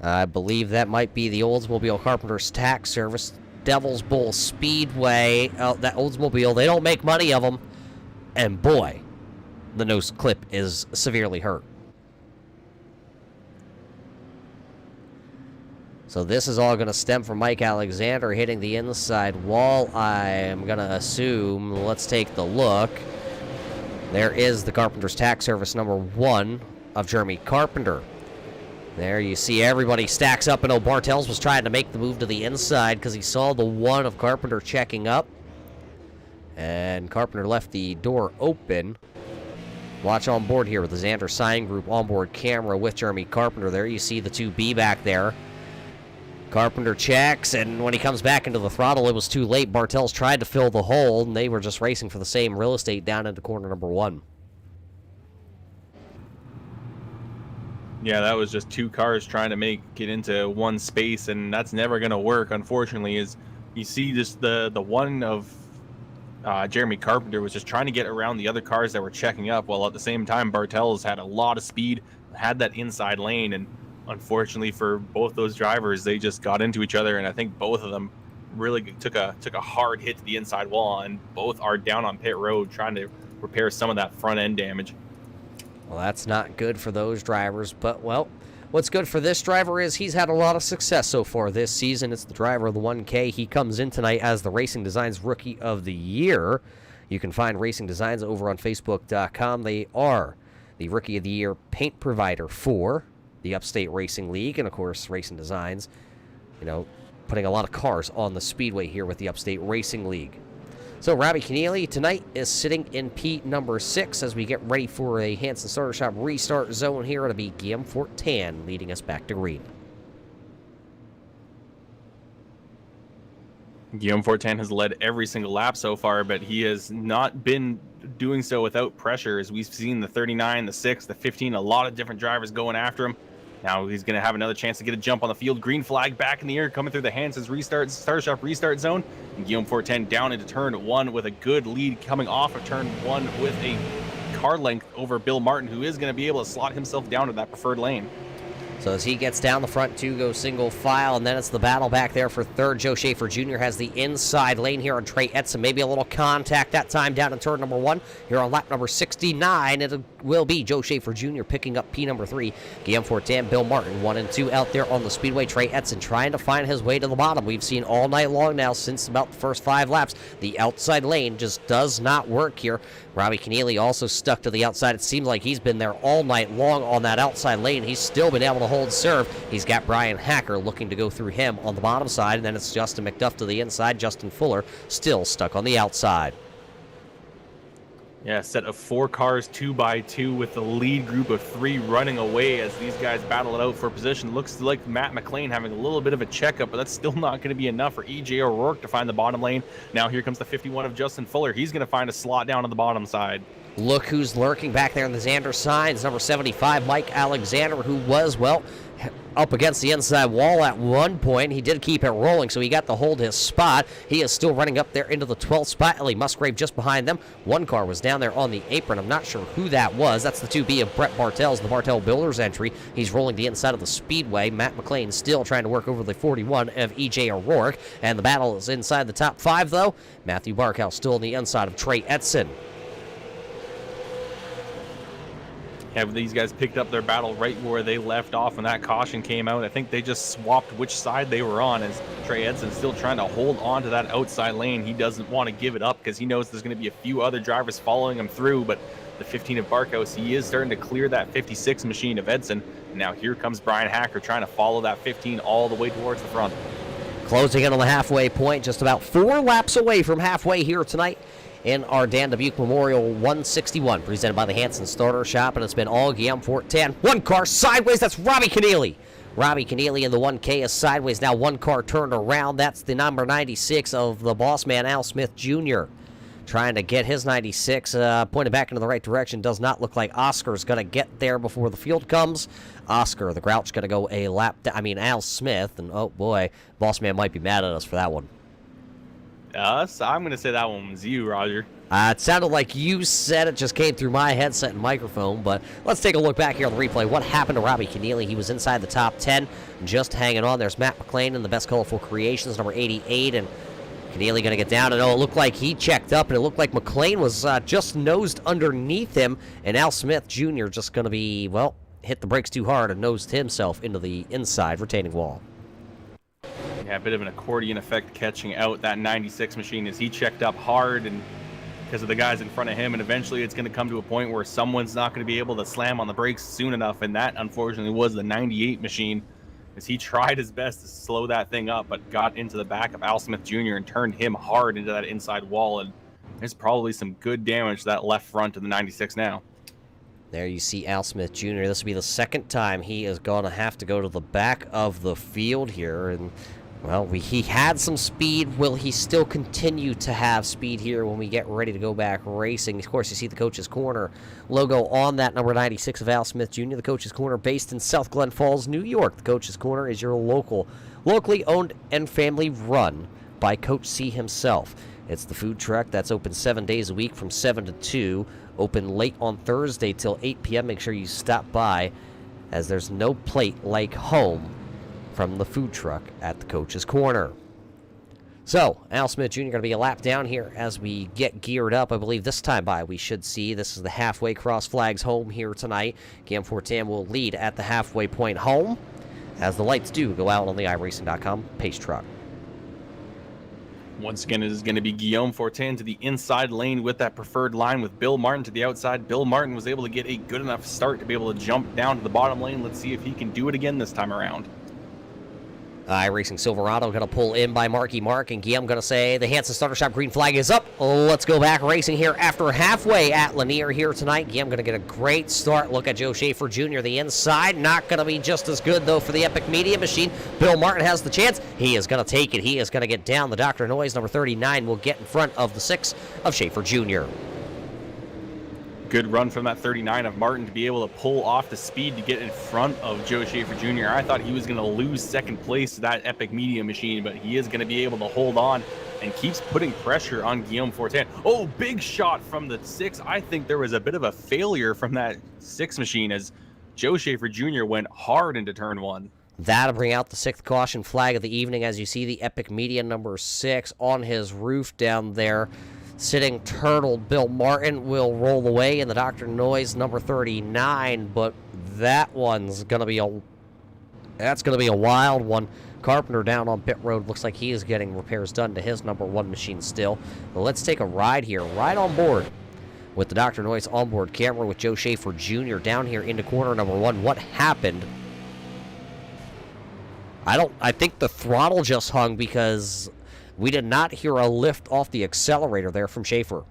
I believe that might be the Oldsmobile Carpenters tax service. Devil's Bowl Speedway. That Oldsmobile, they don't make money of them. And boy, the nose clip is severely hurt. So this is all going to stem from Mike Alexander hitting the inside wall, I'm going to assume. Let's take the look. There is the Carpenters tax service number 1 of Jeremy Carpenter. There you see everybody stacks up, and Bartels was trying to make the move to the inside because he saw the 1 of Carpenter checking up. And Carpenter left the door open. Watch on board here with the Xander Sign Group onboard camera with Jeremy Carpenter. There you see the 2B back there. Carpenter checks, and when he comes back into the throttle, it was too late. Bartels tried to fill the hole, and they were just racing for the same real estate down into corner number 1. Yeah, that was just 2 cars trying to make it into one space, and that's never going to work, unfortunately. Is you see just the one of Jeremy Carpenter was just trying to get around the other cars that were checking up, while at the same time Bartels had a lot of speed, had that inside lane, and unfortunately for both those drivers, they just got into each other, and I think both of them really took a hard hit to the inside wall, and both are down on pit road trying to repair some of that front end damage. Well, that's not good for those drivers, but, well, what's good for this driver is he's had a lot of success so far this season. It's the driver of the 1K. He comes in tonight as the Racing Designs Rookie of the Year. You can find Racing Designs over on Facebook.com. They are the Rookie of the Year paint provider for the Upstate Racing League, and, of course, Racing Designs, putting a lot of cars on the Speedway here with the Upstate Racing League. So Robbie Keneally tonight is sitting in P number 6 as we get ready for a Hanson Starter Shop restart zone here. It'll be Guillaume Fortin leading us back to green. Guillaume Fortin has led every single lap so far, but he has not been doing so without pressure, as we've seen the 39, the 6, the 15, a lot of different drivers going after him. Now he's going to have another chance to get a jump on the field. Green flag back in the air, coming through the Hanson's Starter Shop restart zone. And Guillaume Fortin down into turn 1 with a good lead, coming off of turn 1 with a car length over Bill Martin, who is going to be able to slot himself down to that preferred lane. So as he gets down the front, 2 go single file, and then it's the battle back there for third. Joe Schaefer Jr. has the inside lane here on Trey Edson. Maybe a little contact that time down in turn number 1. Here on lap number 69, it will be Joe Schaefer Jr. picking up P number 3. Guillaume Fortin, Bill Martin, 1 and 2 out there on the Speedway. Trey Edson trying to find his way to the bottom. We've seen all night long now since about the first 5 laps. The outside lane just does not work here. Robbie Keneally also stuck to the outside. It seems like he's been there all night long on that outside lane. He's still been able to hold serve. He's got Brian Hacker looking to go through him on the bottom side, and then it's Justin McDuff to the inside. Justin Fuller still stuck on the outside. Yeah, a set of 4 cars, 2x2, with the lead group of 3 running away as these guys battle it out for position. Looks like Matt McLean having a little bit of a checkup, but that's still not going to be enough for E.J. O'Rourke to find the bottom lane. Now here comes the 51 of Justin Fuller. He's going to find a slot down on the bottom side. Look who's lurking back there in the Xander signs. Number 75, Mike Alexander, who was, up against the inside wall at one point. He did keep it rolling, so he got to hold his spot. He is still running up there into the 12th spot. Ellie Musgrave just behind them. One car was down there on the apron. I'm not sure who that was. That's the 2B of Brett Bartels, the Bartel Builders entry. He's rolling the inside of the Speedway. Matt McLean still trying to work over the 41 of E.J. O'Rourke, and the battle is inside the top 5, though. Matthew Barkow still on the inside of Trey Edson. Yeah, these guys picked up their battle right where they left off when that caution came out. I think they just swapped which side they were on, as Trey Edson's still trying to hold on to that outside lane. He doesn't want to give it up because he knows there's going to be a few other drivers following him through, but the 15 of Barkos, he is starting to clear that 56 machine of Edson. Now here comes Brian Hacker trying to follow that 15 all the way towards the front. Closing in on the halfway point, just about 4 laps away from halfway here tonight in our Dan Dubque Memorial 161, presented by the Hanson Starter Shop, and it's been all Guillaume Fortin. 1 car sideways, that's Robbie Keneally. Robbie Keneally in the 1K is sideways, now 1 car turned around. That's the number 96 of the boss man, Al Smith Jr. Trying to get his 96 pointed back into the right direction. Does not look like Oscar's going to get there before the field comes. Oscar, the Grouch, going to go a lap Al Smith, and oh boy, boss man might be mad at us for that one. Us? I'm going to say that one was you, Roger. It sounded like you said it, just came through my headset and microphone, but let's take a look back here on the replay. What happened to Robbie Keneally? He was inside the top 10, just hanging on. There's Matt McLean in the Best Colorful Creations, number 88, and Keneally going to get down, and it looked like he checked up, and it looked like McLean was just nosed underneath him, and Al Smith Jr. just going to be, hit the brakes too hard and nosed himself into the inside retaining wall. Yeah, a bit of an accordion effect catching out that 96 machine as he checked up hard and because of the guys in front of him, and eventually it's going to come to a point where someone's not going to be able to slam on the brakes soon enough, and that unfortunately was the 98 machine as he tried his best to slow that thing up but got into the back of Al Smith Jr. and turned him hard into that inside wall, and there's probably some good damage to that left front of the 96 now. There you see Al Smith Jr. This will be the second time he is going to have to go to the back of the field here, and he had some speed. Will he still continue to have speed here when we get ready to go back racing? Of course, you see the Coach's Corner logo on that number 96 of Al Smith Jr. The Coach's Corner based in South Glen Falls, New York. The Coach's Corner is your locally owned and family run by Coach C himself. It's the food truck that's open 7 days a week from 7 to 2, open late on Thursday till 8 p.m. Make sure you stop by as there's no plate like home from the food truck at the coach's corner. So, Al Smith Jr. going to be a lap down here as we get geared up. I believe this time by we should see this is the halfway cross flags home here tonight. Guillaume Fortin will lead at the halfway point home as the lights do go out on the iRacing.com pace truck. Once again, it is going to be Guillaume Fortin to the inside lane with that preferred line with Bill Martin to the outside. Bill Martin was able to get a good enough start to be able to jump down to the bottom lane. Let's see if he can do it again this time around. iRacing Silverado going to pull in by Marky Mark, and Guillaume going to say the Hanson starter shop green flag is up. Let's go back racing here after halfway at Lanier here tonight. Guillaume going to get a great start. Look at Joe Schaefer Jr. the inside. Not going to be just as good, though, for the Epic Media Machine. Bill Martin has the chance. He is going to take it. He is going to get down. The Dr. Noise, number 39, will get in front of the 6 of Schaefer Jr. Good run from that 39 of Martin to be able to pull off the speed to get in front of Joe Schaefer Jr. I thought he was going to lose second place to that Epic Media Machine, but he is going to be able to hold on and keeps putting pressure on Guillaume Fortin. Oh, big shot from the 6. I think there was a bit of a failure from that 6 machine as Joe Schaefer Jr. went hard into turn 1. That'll bring out the 6th caution flag of the evening as you see the Epic Media number 6 on his roof down there. Sitting turtle Bill Martin will roll away in the Dr. Noise number 39, but that one's going to be a wild one. Carpenter down on pit road. Looks like he is getting repairs done to his number 1 machine still. But let's take a ride here, right on board with the Dr. Noise onboard camera with Joe Schaefer Jr. down here into corner number 1. What happened? I think the throttle just hung because we did not hear a lift off the accelerator there from Schaefer.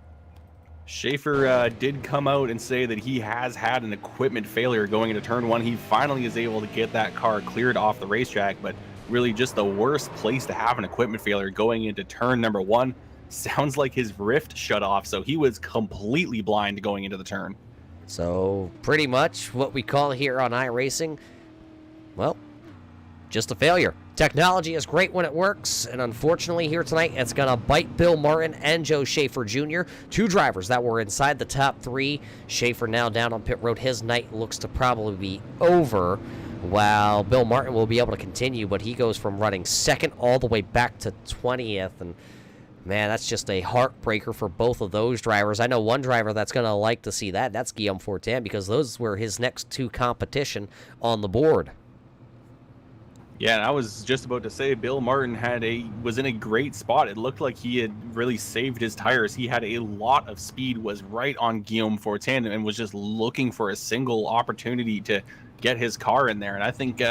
Schaefer did come out and say that he has had an equipment failure going into turn 1. He finally is able to get that car cleared off the racetrack, but really just the worst place to have an equipment failure going into turn number 1. Sounds like his rift shut off, so he was completely blind going into the turn. So pretty much what we call here on iRacing, well, just a failure. Technology is great when it works, and unfortunately here tonight, it's going to bite Bill Martin and Joe Schaefer Jr., 2 drivers that were inside the top 3. Schaefer now down on pit road. His night looks to probably be over, while Bill Martin will be able to continue, but he goes from running 2nd all the way back to 20th, and man, that's just a heartbreaker for both of those drivers. I know one driver that's going to like to see that. That's Guillaume Fortin, because those were his next 2 competition on the board. Yeah, and I was just about to say Bill Martin was in a great spot. It looked like he had really saved his tires. He had a lot of speed, was right on Guillaume Fortin, and was just looking for a single opportunity to get his car in there. And I think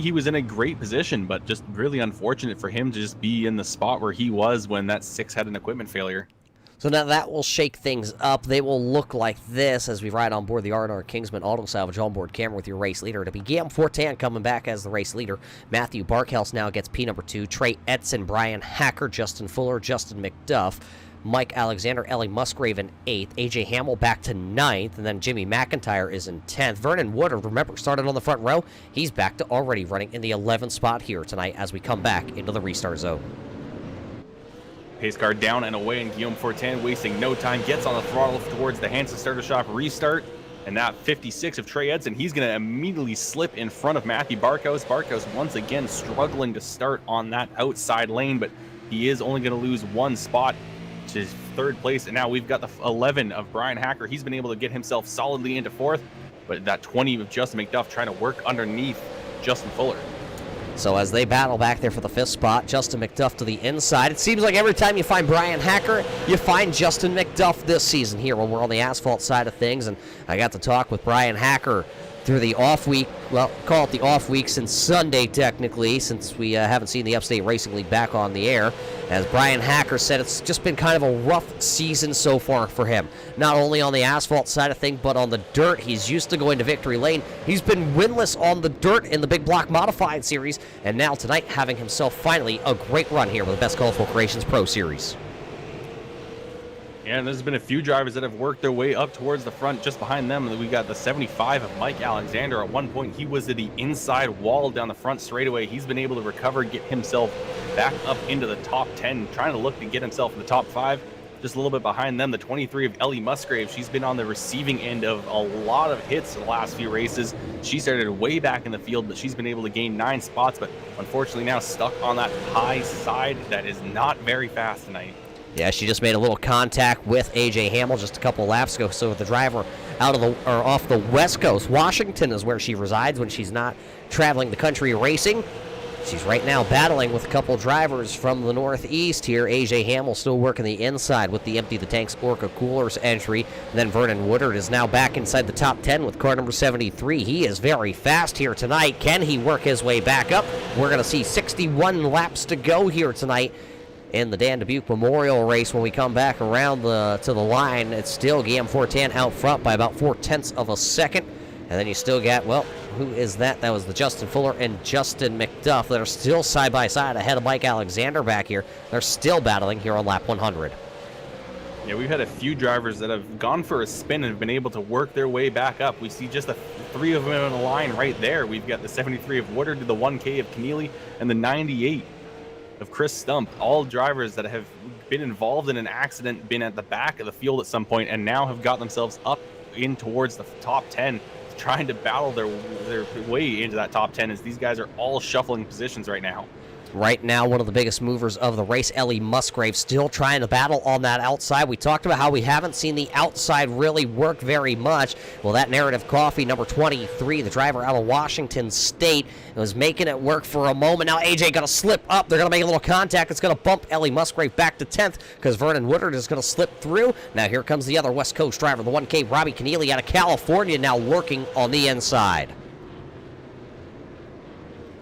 he was in a great position, but just really unfortunate for him to just be in the spot where he was when that 6 had an equipment failure. So now that will shake things up. They will look like this as we ride on board the R&R Kinsman Auto Salvage onboard camera with your race leader. It'll be Guillaume Fortin coming back as the race leader. Matthew Barkhouse now gets P number 2. Trey Edson, Brian Hacker, Justin Fuller, Justin McDuff, Mike Alexander, Ellie Musgrave in 8th. AJ Hamill back to 9th, and then Jimmy McIntyre is in 10th. Vernon Woodard, remember, started on the front row. He's back to already running in the 11th spot here tonight as we come back into the restart zone. Pace car down and away, and Guillaume Fortin, wasting no time, gets on the throttle towards the Hanson starter shop restart. And that 56 of Trey Edson, he's going to immediately slip in front of Matthew Barkhouse. Barkhouse once again struggling to start on that outside lane, but he is only going to lose 1 spot to 3rd place. And now we've got the 11 of Brian Hacker. He's been able to get himself solidly into 4th, but that 20 of Justin McDuff trying to work underneath Justin Fuller. So as they battle back there for the 5th spot, Justin McDuff to the inside. It seems like every time you find Brian Hacker, you find Justin McDuff this season here when we're on the asphalt side of things. And I got to talk with Brian Hacker through the off week, well, call it the off week since Sunday technically, since we haven't seen the Upstate Racing League back on the air. As Brian Hacker said, it's just been kind of a rough season so far for him. Not only on the asphalt side of things, but on the dirt. He's used to going to victory lane. He's been winless on the dirt in the Big Block Modified Series, and now tonight having himself finally a great run here with the Best Colorful Creations Pro Series. Yeah, and there's been a few drivers that have worked their way up towards the front. Just behind them, we got the 75 of Mike Alexander. At one point, he was at the inside wall down the front straightaway. He's been able to recover, get himself back up into the top 10, trying to look to get himself in the top 5. just a little bit behind them, the 23 of Ellie Musgrave. She's been on the receiving end of a lot of hits in the last few races. She started way back in the field, but she's been able to gain 9 spots, but unfortunately now stuck on that high side that is not very fast tonight. Yeah, she just made a little contact with AJ Hamill just a couple laps ago. So the driver off the West Coast, Washington is where she resides when she's not traveling the country racing. She's right now battling with a couple drivers from the Northeast here. AJ Hamill still working the inside with the Empty the Tanks Orca Coolers entry. And then Vernon Woodard is now back inside the top 10 with car number 73. He is very fast here tonight. Can he work his way back up? We're going to see 61 laps to go here tonight in the Dan Dubque Memorial Race. When we come back around to the line, it's still Guillaume Fortin out front by about 0.4 of a second. And then you still got, well, who is that? That was the Justin Fuller and Justin McDuff that are still side by side ahead of Mike Alexander back here. They're still battling here on lap 100. Yeah, we've had a few drivers that have gone for a spin and have been able to work their way back up. We see just the 3 of them on the line right there. We've got the 73 of Woodard, the 1K of Keneally, and the 98 of Chris Stump. All drivers that have been involved in an accident, been at the back of the field at some point, and now have got themselves up in towards the top 10, trying to battle their way into that top 10, as these guys are all shuffling positions right now. Right now, one of the biggest movers of the race, Ellie Musgrave, still trying to battle on that outside. We talked about how we haven't seen the outside really work very much. Well, that Narrative Coffee, number 23, the driver out of Washington State, was making it work for a moment. Now AJ going to slip up. They're going to make a little contact. It's going to bump Ellie Musgrave back to 10th because Vernon Woodard is going to slip through. Now here comes the other West Coast driver, the 1K, Robbie Keneally out of California, now working on the inside.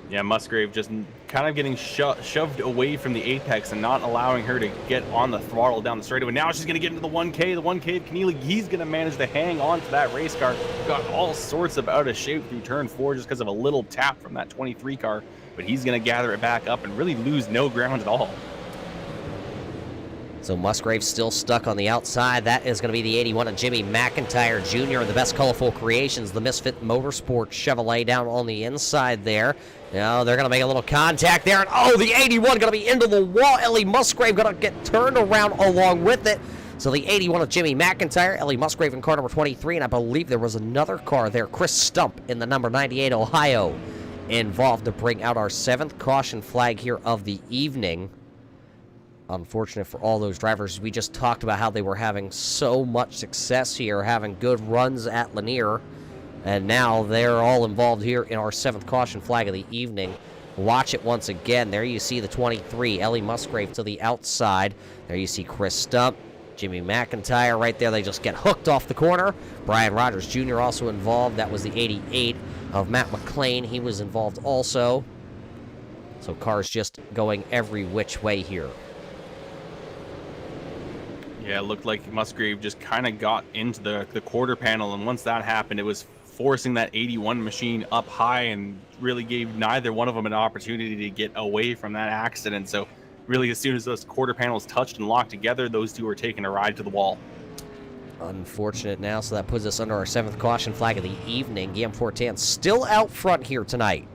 Yeah, Musgrave just kind of getting shoved away from the apex and not allowing her to get on the throttle down the straightaway. Now she's going to get into the 1K. The 1K of Keneally, he's going to manage to hang on to that race car. Got all sorts of out of shape through turn 4 just because of a little tap from that 23 car. But he's going to gather it back up and really lose no ground at all. So Musgrave's still stuck on the outside. That is going to be the 81 of Jimmy McIntyre Jr. and the Best Colorful Creations, the Misfit Motorsport Chevrolet down on the inside there. Now they're going to make a little contact there. And oh, the 81 going to be into the wall. Ellie Musgrave going to get turned around along with it. So the 81 of Jimmy McIntyre, Ellie Musgrave in car number 23, and I believe there was another car there, Chris Stump in the number 98 Ohio, involved to bring out our 7th caution flag here of the evening. Unfortunate for all those drivers. We just talked about how they were having so much success here, having good runs at Lanier, and now they're all involved here in our 7th caution flag of the evening. Watch it once again. There you see the 23, Ellie Musgrave to the outside. There you see Chris Stump, Jimmy McIntyre right there. They just get hooked off the corner. Brian Rogers Jr. also involved. That was the 88 of Matt McLean. He was involved also. So cars just going every which way here. Yeah, it looked like Musgrave just kind of got into the quarter panel, and once that happened, it was forcing that 81 machine up high and really gave neither one of them an opportunity to get away from that accident. So really, as soon as those quarter panels touched and locked together, those two were taking a ride to the wall. Unfortunate now, so that puts us under our 7th caution flag of the evening. Guillaume Fortin still out front here tonight.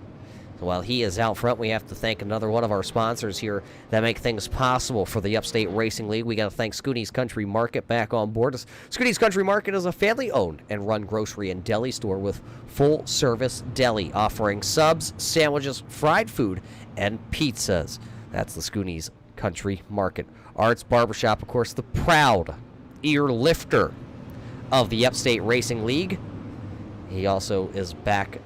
So while he is out front, we have to thank another one of our sponsors here that make things possible for the Upstate Racing League. We got to thank Schoony's Country Market back on board. Schoony's Country Market is a family-owned and run grocery and deli store with full-service deli, offering subs, sandwiches, fried food, and pizzas. That's the Schoony's Country Market. Arts Barbershop, of course, the proud ear lifter of the Upstate Racing League. He also is back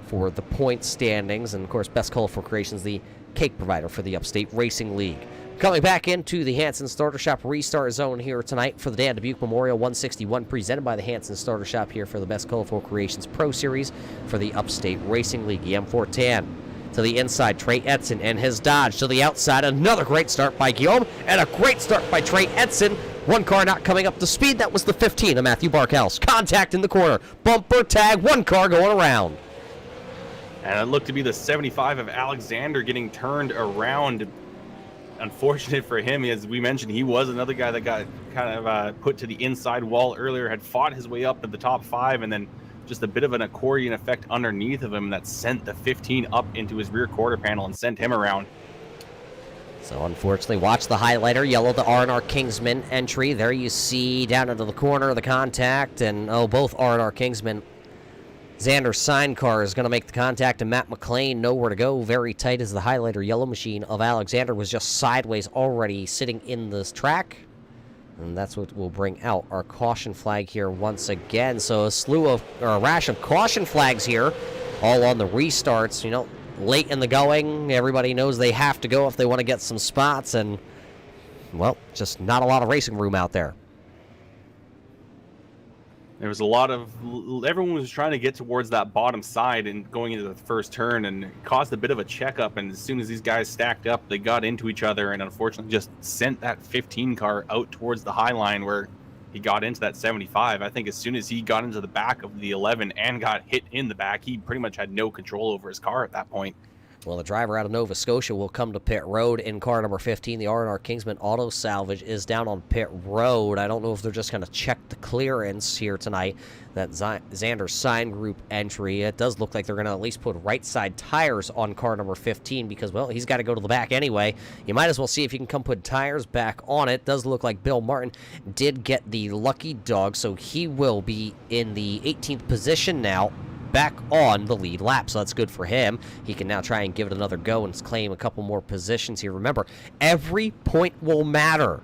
for the point standings, and of course Best Colorful Creations, the cake provider for the Upstate Racing League. Coming back into the Hanson Starter Shop restart zone here tonight for the Dan Dubque Memorial 161, presented by the Hanson Starter Shop here for the Best Colorful Creations Pro Series for the Upstate Racing League. Guillaume Fortin to the inside, Trey Edson and his Dodge to the outside. Another great start by Guillaume, and a great start by Trey Edson. One car not coming up to speed. That was the 15 of Matthew Barkhouse. Contact in the corner. Bumper tag, one car going around. And it looked to be the 75 of Alexander getting turned around. Unfortunate for him, as we mentioned, he was another guy that got kind of put to the inside wall earlier, had fought his way up to the top 5, and then just a bit of an accordion effect underneath of him that sent the 15 up into his rear quarter panel and sent him around. So unfortunately, watch the highlighter, yellow, the R&R Kinsman entry. There you see down into the corner the contact, and both R&R Kinsman. Xander's sign car is going to make the contact, and Matt McLean nowhere to go. Very tight as the highlighter yellow machine of Alexander was just sideways already sitting in this track. And that's what will bring out our caution flag here once again. So a rash of caution flags here, all on the restarts. You know, late in the going, everybody knows they have to go if they want to get some spots, and, well, just not a lot of racing room out there. There was a lot of, everyone was trying to get towards that bottom side and going into the first turn, and it caused a bit of a checkup. And as soon as these guys stacked up, they got into each other and unfortunately just sent that 15 car out towards the high line where he got into that 75. I think as soon as he got into the back of the 11 and got hit in the back, he pretty much had no control over his car at that point. Well, the driver out of Nova Scotia will come to pit road in car number 15. The R&R Kinsman Auto Salvage is down on pit road. I don't know if they're just going to check the clearance here tonight. That Xander sign group entry, it does look like they're going to at least put right side tires on car number 15 because, well, he's got to go to the back anyway. You might as well see if you can come put tires back on it. Does look like Bill Martin did get the lucky dog, so he will be in the 18th position now, back on the lead lap, so that's good for him. He can now try and give it another go and claim a couple more positions here. Remember, every point will matter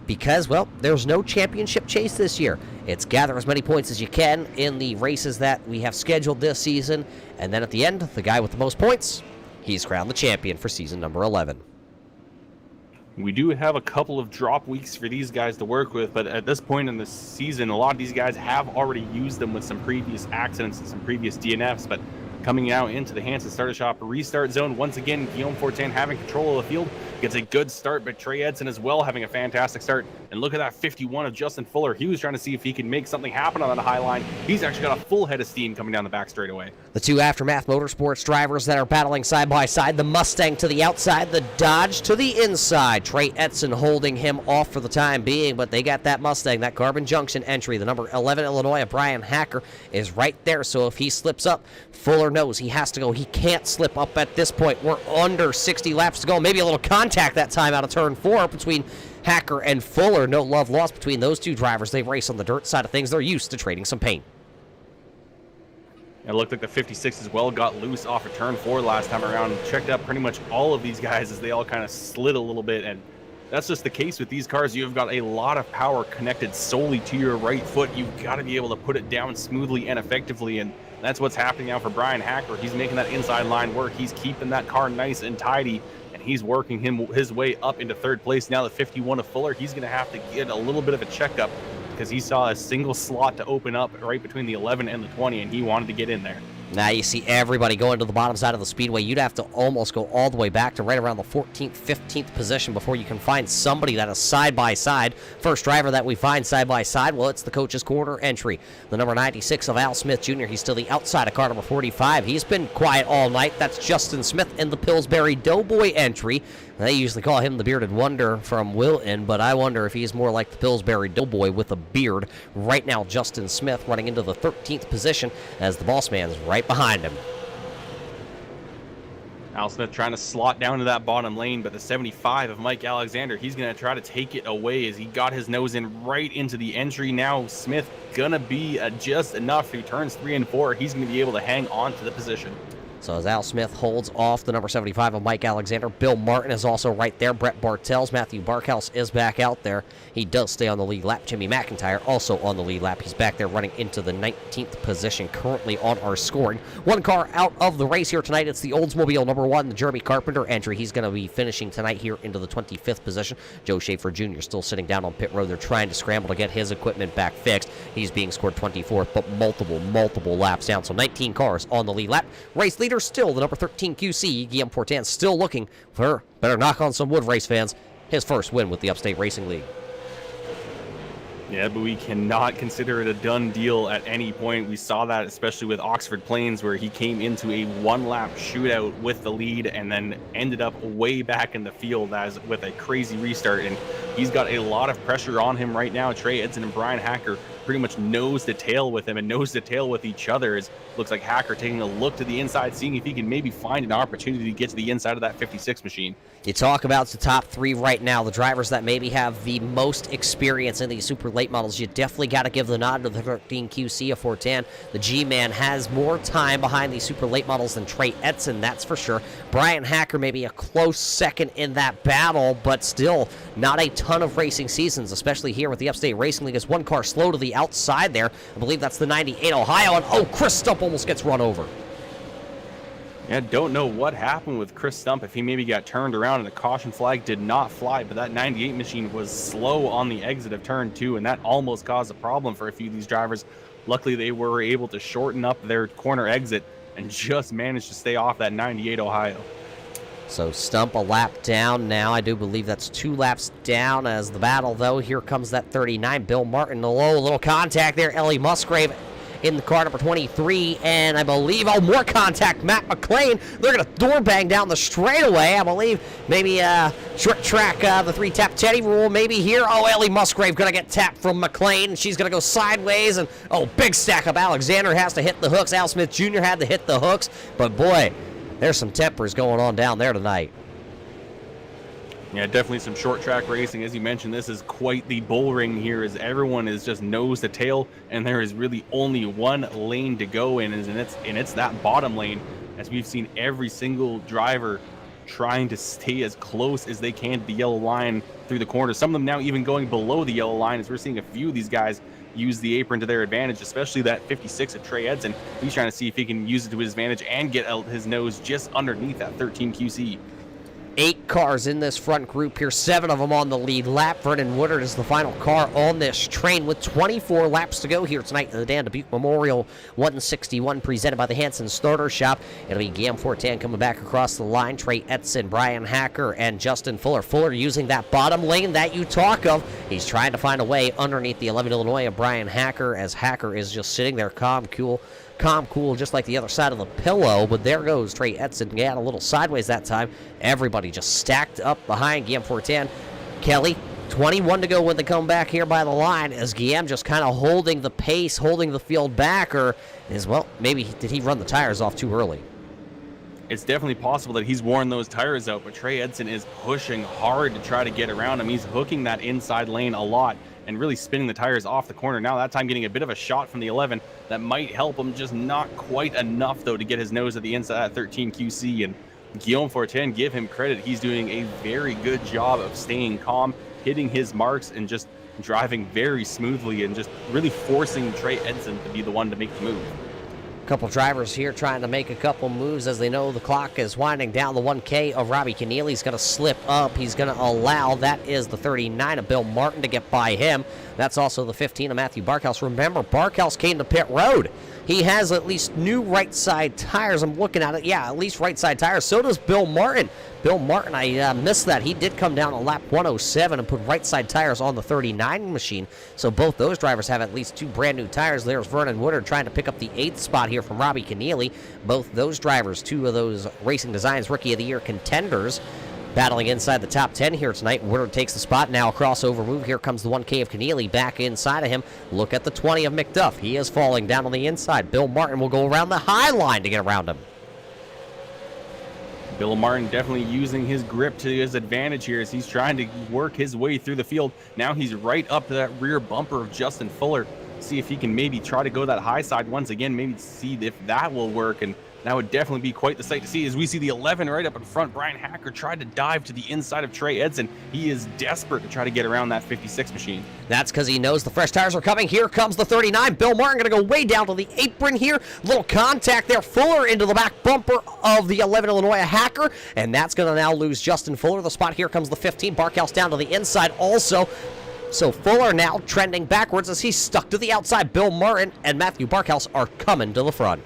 because, well, there's no championship chase this year. It's gather as many points as you can in the races that we have scheduled this season, and then at the end, the guy with the most points, he's crowned the champion for season number 11. We do have a couple of drop weeks for these guys to work with, but at this point in the season, a lot of these guys have already used them with some previous accidents and some previous DNFs, but coming out into the Hanson Starter Shop restart zone, once again, Guillaume Fortin having control of the field, gets a good start, but Trey Edson as well having a fantastic start. And look at that 51 of Justin Fuller. He was trying to see if he could make something happen on that high line. He's actually got a full head of steam coming down the back straightaway. The two Aftermath Motorsports drivers that are battling side by side, the Mustang to the outside, the Dodge to the inside. Trey Edson holding him off for the time being, but they got that Mustang, that Carbon Junction entry. The number 11 Illinois of Brian Hacker is right there, so if he slips up, Fuller knows he has to go. He can't slip up at this point. We're under 60 laps to go. Maybe a little contact that time out of turn 4 between Hacker and Fuller. No love lost between those two drivers. They race on the dirt side of things. They're used to trading some paint. It looked like the 56 as well got loose off of turn 4 last time around. Checked up pretty much all of these guys as they all kind of slid a little bit, and that's just the case with these cars. You've got a lot of power connected solely to your right foot. You've got to be able to put it down smoothly and effectively, and that's what's happening now for Brian Hacker. He's making that inside line work. He's keeping that car nice and tidy, and he's working his way up into third place. Now the 51 of Fuller, he's going to have to get a little bit of a checkup because he saw a single slot to open up right between the 11 and the 20, and he wanted to get in there. Now you see everybody going to the bottom side of the speedway. You'd have to almost go all the way back to right around the 14th, 15th position before you can find somebody that is side by side. First driver that we find side by side, well, it's the coach's corner entry. The number 96 of Al Smith Jr. He's still the outside of car number 45. He's been quiet all night. That's Justin Smith in the Pillsbury Doughboy entry. They usually call him the Bearded Wonder from Wilton, but I wonder if he's more like the Pillsbury Doughboy with a beard. Right now, Justin Smith running into the 13th position as the boss man is right behind him. Al Smith trying to slot down to that bottom lane, but the 75 of Mike Alexander, he's going to try to take it away as he got his nose in right into the entry. Now Smith going to be just enough through turns 3 and 4. He's going to be able to hang on to the position. So as Al Smith holds off the number 75 of Mike Alexander, Bill Martin is also right there. Brett Bartels, Matthew Barkhouse is back out there. He does stay on the lead lap. Jimmy McIntyre also on the lead lap. He's back there running into the 19th position currently on our scoring. One car out of the race here tonight. It's the Oldsmobile number 1, the Jeremy Carpenter entry. He's going to be finishing tonight here into the 25th position. Joe Schaefer Jr. still sitting down on pit road. They're trying to scramble to get his equipment back fixed. He's being scored 24th, but multiple laps down. So 19 cars on the lead lap. Race leader still the number 13 QC, Guillaume Fortin, still looking for, better knock on some wood, race fans, his first win with the Upstate Racing League. Yeah, but we cannot consider it a done deal at any point. We saw that especially with Oxford Plains, where he came into a one-lap shootout with the lead and then ended up way back in the field as with a crazy restart. And He's got a lot of pressure on him right now. Trey Edson and Brian Hacker pretty much nose to tail with him and nose to tail with each other. As looks like Hacker taking a look to the inside, seeing if he can maybe find an opportunity to get to the inside of that 56 machine. You talk about the top three right now, the drivers that maybe have the most experience in these super late models. You definitely got to give the nod to the 13 QC of Fortan. The G-Man has more time behind these super late models than Trey Edson, that's for sure. Brian Hacker may be a close second in that battle, but still not a ton of racing seasons, especially here with the Upstate Racing League. As one car slow to the outside there. I believe that's the 98 Ohio, and oh, Chris Stump almost gets run over. Yeah, don't know what happened with Chris Stump, if he maybe got turned around and the caution flag did not fly, but that 98 machine was slow on the exit of turn 2, and that almost caused a problem for a few of these drivers. Luckily, they were able to shorten up their corner exit and just managed to stay off that 98 Ohio. So Stump a lap down now. I do believe that's 2 laps down as the battle, though. Here comes that 39, Bill Martin. A little contact there. Ellie Musgrave in the car number 23, and I believe, oh, more contact, Matt McLean. They're going to door bang down the straightaway. I believe maybe short track, the 3-tap Teddy rule maybe here. Oh, Ellie Musgrave going to get tapped from McLean, and she's going to go sideways, and oh, big stack up. Alexander has to hit the hooks. Al Smith Jr. had to hit the hooks, but boy, there's some tempers going on down there tonight. Yeah, definitely some short track racing. As you mentioned, this is quite the bull ring here, as everyone is just nose to tail, and there is really only one lane to go in, and it's that bottom lane, as we've seen every single driver trying to stay as close as they can to the yellow line through the corner. Some of them now even going below the yellow line, as we're seeing a few of these guys use the apron to their advantage, especially that 56 of Trey Edson. He's trying to see if he can use it to his advantage and get his nose just underneath that 13 QC. 8 cars in this front group here, 7 of them on the lead lap. Vernon Woodard is the final car on this train with 24 laps to go here tonight in the Dan Dubque Memorial 161, presented by the Hanson Starter Shop. It'll be Guillaume Fortin coming back across the line, Trey Edson, Brian Hacker, and Justin Fuller. Fuller using that bottom lane that you talk of. He's trying to find a way underneath the 11 Illinois of Brian Hacker, as Hacker is just sitting there calm, cool, just like the other side of the pillow. But there goes Trey Edson. Got a little sideways that time. Everybody just stacked up behind Guillaume Fortin. Kelly, 21 to go when they come back here by the line, as Guillaume just kind of holding the pace, holding the field back, or is, well, maybe did he run the tires off too early? It's definitely possible that he's worn those tires out, but Trey Edson is pushing hard to try to get around him. He's hooking that inside lane a lot and really spinning the tires off the corner. Now that time getting a bit of a shot from the 11 that might help him, just not quite enough though to get his nose at the inside of 13 QC. And Guillaume Fortin, give him credit, he's doing a very good job of staying calm, hitting his marks, and just driving very smoothly and just really forcing Trey Edson to be the one to make the move. Couple drivers here trying to make a couple moves as they know the clock is winding down. The 1K of Robbie Keneally is going to slip up. He's going to allow, that is the 39 of Bill Martin to get by him. That's also the 15 of Matthew Barkhouse. Remember, Barkhouse came to pit road. He has at least new right side tires. I'm looking at it. Yeah, at least right side tires. So does Bill Martin. Bill Martin, I missed that. He did come down on lap 107 and put right side tires on the 39 machine. So both those drivers have at least 2 brand new tires. There's Vernon Woodard trying to pick up the 8th spot here from Robbie Keneally. Both those drivers, 2 of those Racing Designs Rookie of the Year contenders, battling inside the top 10 here tonight. Woodard takes the spot. Now a crossover move. Here comes the 1K of Keneally back inside of him. Look at the 20 of McDuff. He is falling down on the inside. Bill Martin will go around the high line to get around him. Bill Martin definitely using his grip to his advantage here as he's trying to work his way through the field. Now he's right up to that rear bumper of Justin Fuller. See if he can maybe try to go that high side once again, maybe see if that will work, and that would definitely be quite the sight to see as we see the 11 right up in front. Brian Hacker tried to dive to the inside of Trey Edson. He is desperate to try to get around that 56 machine. That's because he knows the fresh tires are coming. Here comes the 39. Bill Martin going to go way down to the apron here. Little contact there. Fuller into the back bumper of the 11 Illinois Hacker, and that's going to now lose Justin Fuller the spot. Here comes the 15. Barkhouse down to the inside also. So Fuller now trending backwards as he's stuck to the outside. Bill Martin and Matthew Barkhouse are coming to the front.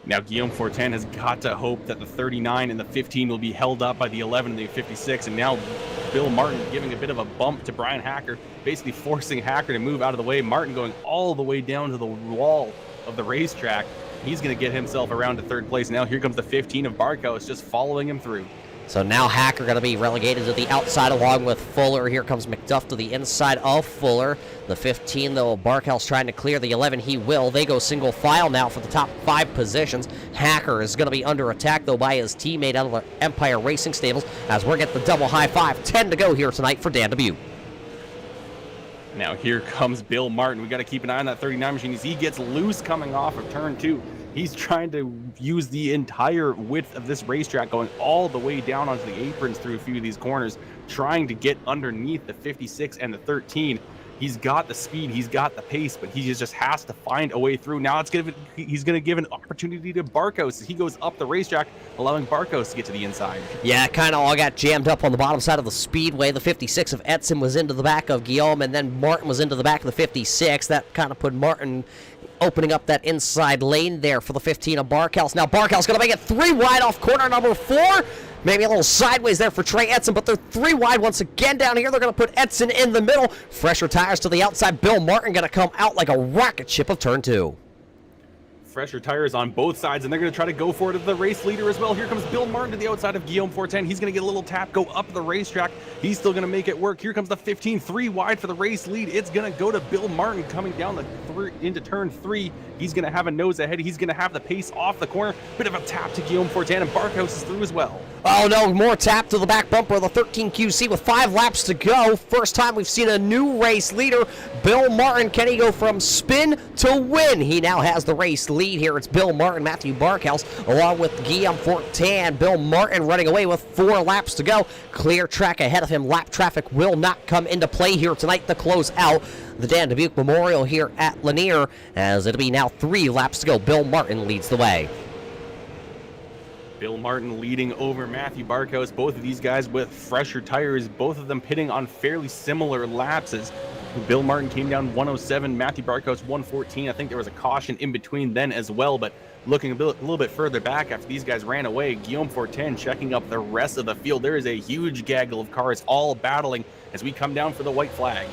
Now Guillaume Fortin has got to hope that the 39 and the 15 will be held up by the 11 and the 56, and now Bill Martin giving a bit of a bump to Brian Hacker, basically forcing Hacker to move out of the way. Martin going all the way down to the wall of the racetrack. He's going to get himself around to third place. Now here comes the 15 of Barkhouse just following him through. So now Hacker going to be relegated to the outside along with Fuller. Here comes McDuff to the inside of Fuller. The 15, though, Barkhouse trying to clear the 11. He will. They go single file now for the top 5 positions. Hacker is going to be under attack, though, by his teammate out of the Empire Racing Stables as we're getting the double high five. 10 to go here tonight for Dan Dubuque. Now here comes Bill Martin. We got to keep an eye on that 39 machine. As he gets loose coming off of turn 2. He's trying to use the entire width of this racetrack, going all the way down onto the aprons through a few of these corners, trying to get underneath the 56 and the 13. He's got the speed, he's got the pace, but he just has to find a way through. Now he's going to give an opportunity to Barkos as he goes up the racetrack, allowing Barkos to get to the inside. Yeah, kind of all got jammed up on the bottom side of the Speedway. The 56 of Edson was into the back of Guillaume, and then Martin was into the back of the 56. That kind of put Martin opening up that inside lane there for the 15 of Barkhouse. Now Barkhouse going to make it 3 wide off corner number 4. Maybe a little sideways there for Trey Edson, but they're 3 wide once again down here. They're going to put Edson in the middle. Fresher tires to the outside. Bill Martin going to come out like a rocket ship of turn 2. Fresher tires on both sides, and they're going to try to go for it at the race leader as well. Here comes Bill Martin to the outside of Guillaume 410. He's going to get a little tap, go up the racetrack. He's still going to make it work. Here comes the 15, 3 wide for the race lead. It's going to go to Bill Martin coming down into turn 3. He's going to have a nose ahead. He's going to have the pace off the corner. Bit of a tap to Guillaume 410, and Barkhouse is through as well. Oh no, more tap to the back bumper of the 13 QC with 5 laps to go. First time we've seen a new race leader. Bill Martin, can he go from spin to win? He now has the race lead here. It's Bill Martin, Matthew Barkhouse, along with Guillaume Fortin. Bill Martin running away with 4 laps to go. Clear track ahead of him. Lap traffic will not come into play here tonight to close out the Dan Dubuque Memorial here at Lanier, as it'll be now 3 laps to go. Bill Martin leads the way. Bill Martin leading over Matthew Barkhouse. Both of these guys with fresher tires, both of them pitting on fairly similar laps. As Bill Martin came down 107, Matthew Barkhouse 114. I think there was a caution in between then as well, but looking a little bit further back after these guys ran away, Guillaume Fortin checking up the rest of the field. There is a huge gaggle of cars all battling as we come down for the white flag.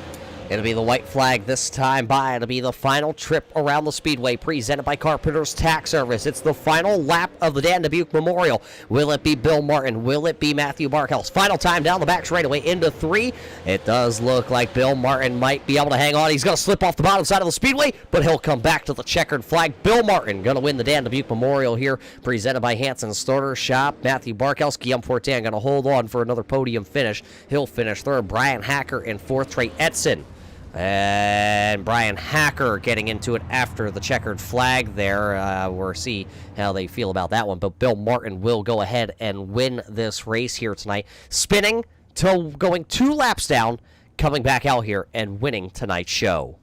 It'll be the white flag this time by. It'll be the final trip around the Speedway presented by Carpenters Tax Service. It's the final lap of the Dan Dubuque Memorial. Will it be Bill Martin? Will it be Matthew Barkhouse? Final time down the back straightaway into 3. It does look like Bill Martin might be able to hang on. He's going to slip off the bottom side of the Speedway, but he'll come back to the checkered flag. Bill Martin going to win the Dan Dubuque Memorial here, presented by Hanson Starter Shop. Matthew Barkhouse, Guillaume Fortin going to hold on for another podium finish. He'll finish 3rd. Brian Hacker in 4th. Trey Edson. And Brian Hacker getting into it after the checkered flag there. We'll see how they feel about that one. But Bill Martin will go ahead and win this race here tonight. Spinning to going 2 laps down, coming back out here and winning tonight's show.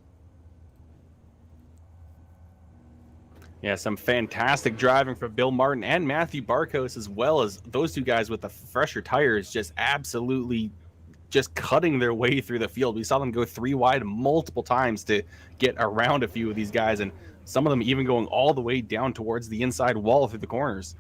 Yeah, some fantastic driving for Bill Martin and Matthew Barkhouse, as well as those 2 guys with the fresher tires, just absolutely just cutting their way through the field. We saw them go 3 wide multiple times to get around a few of these guys, and some of them even going all the way down towards the inside wall through the corners.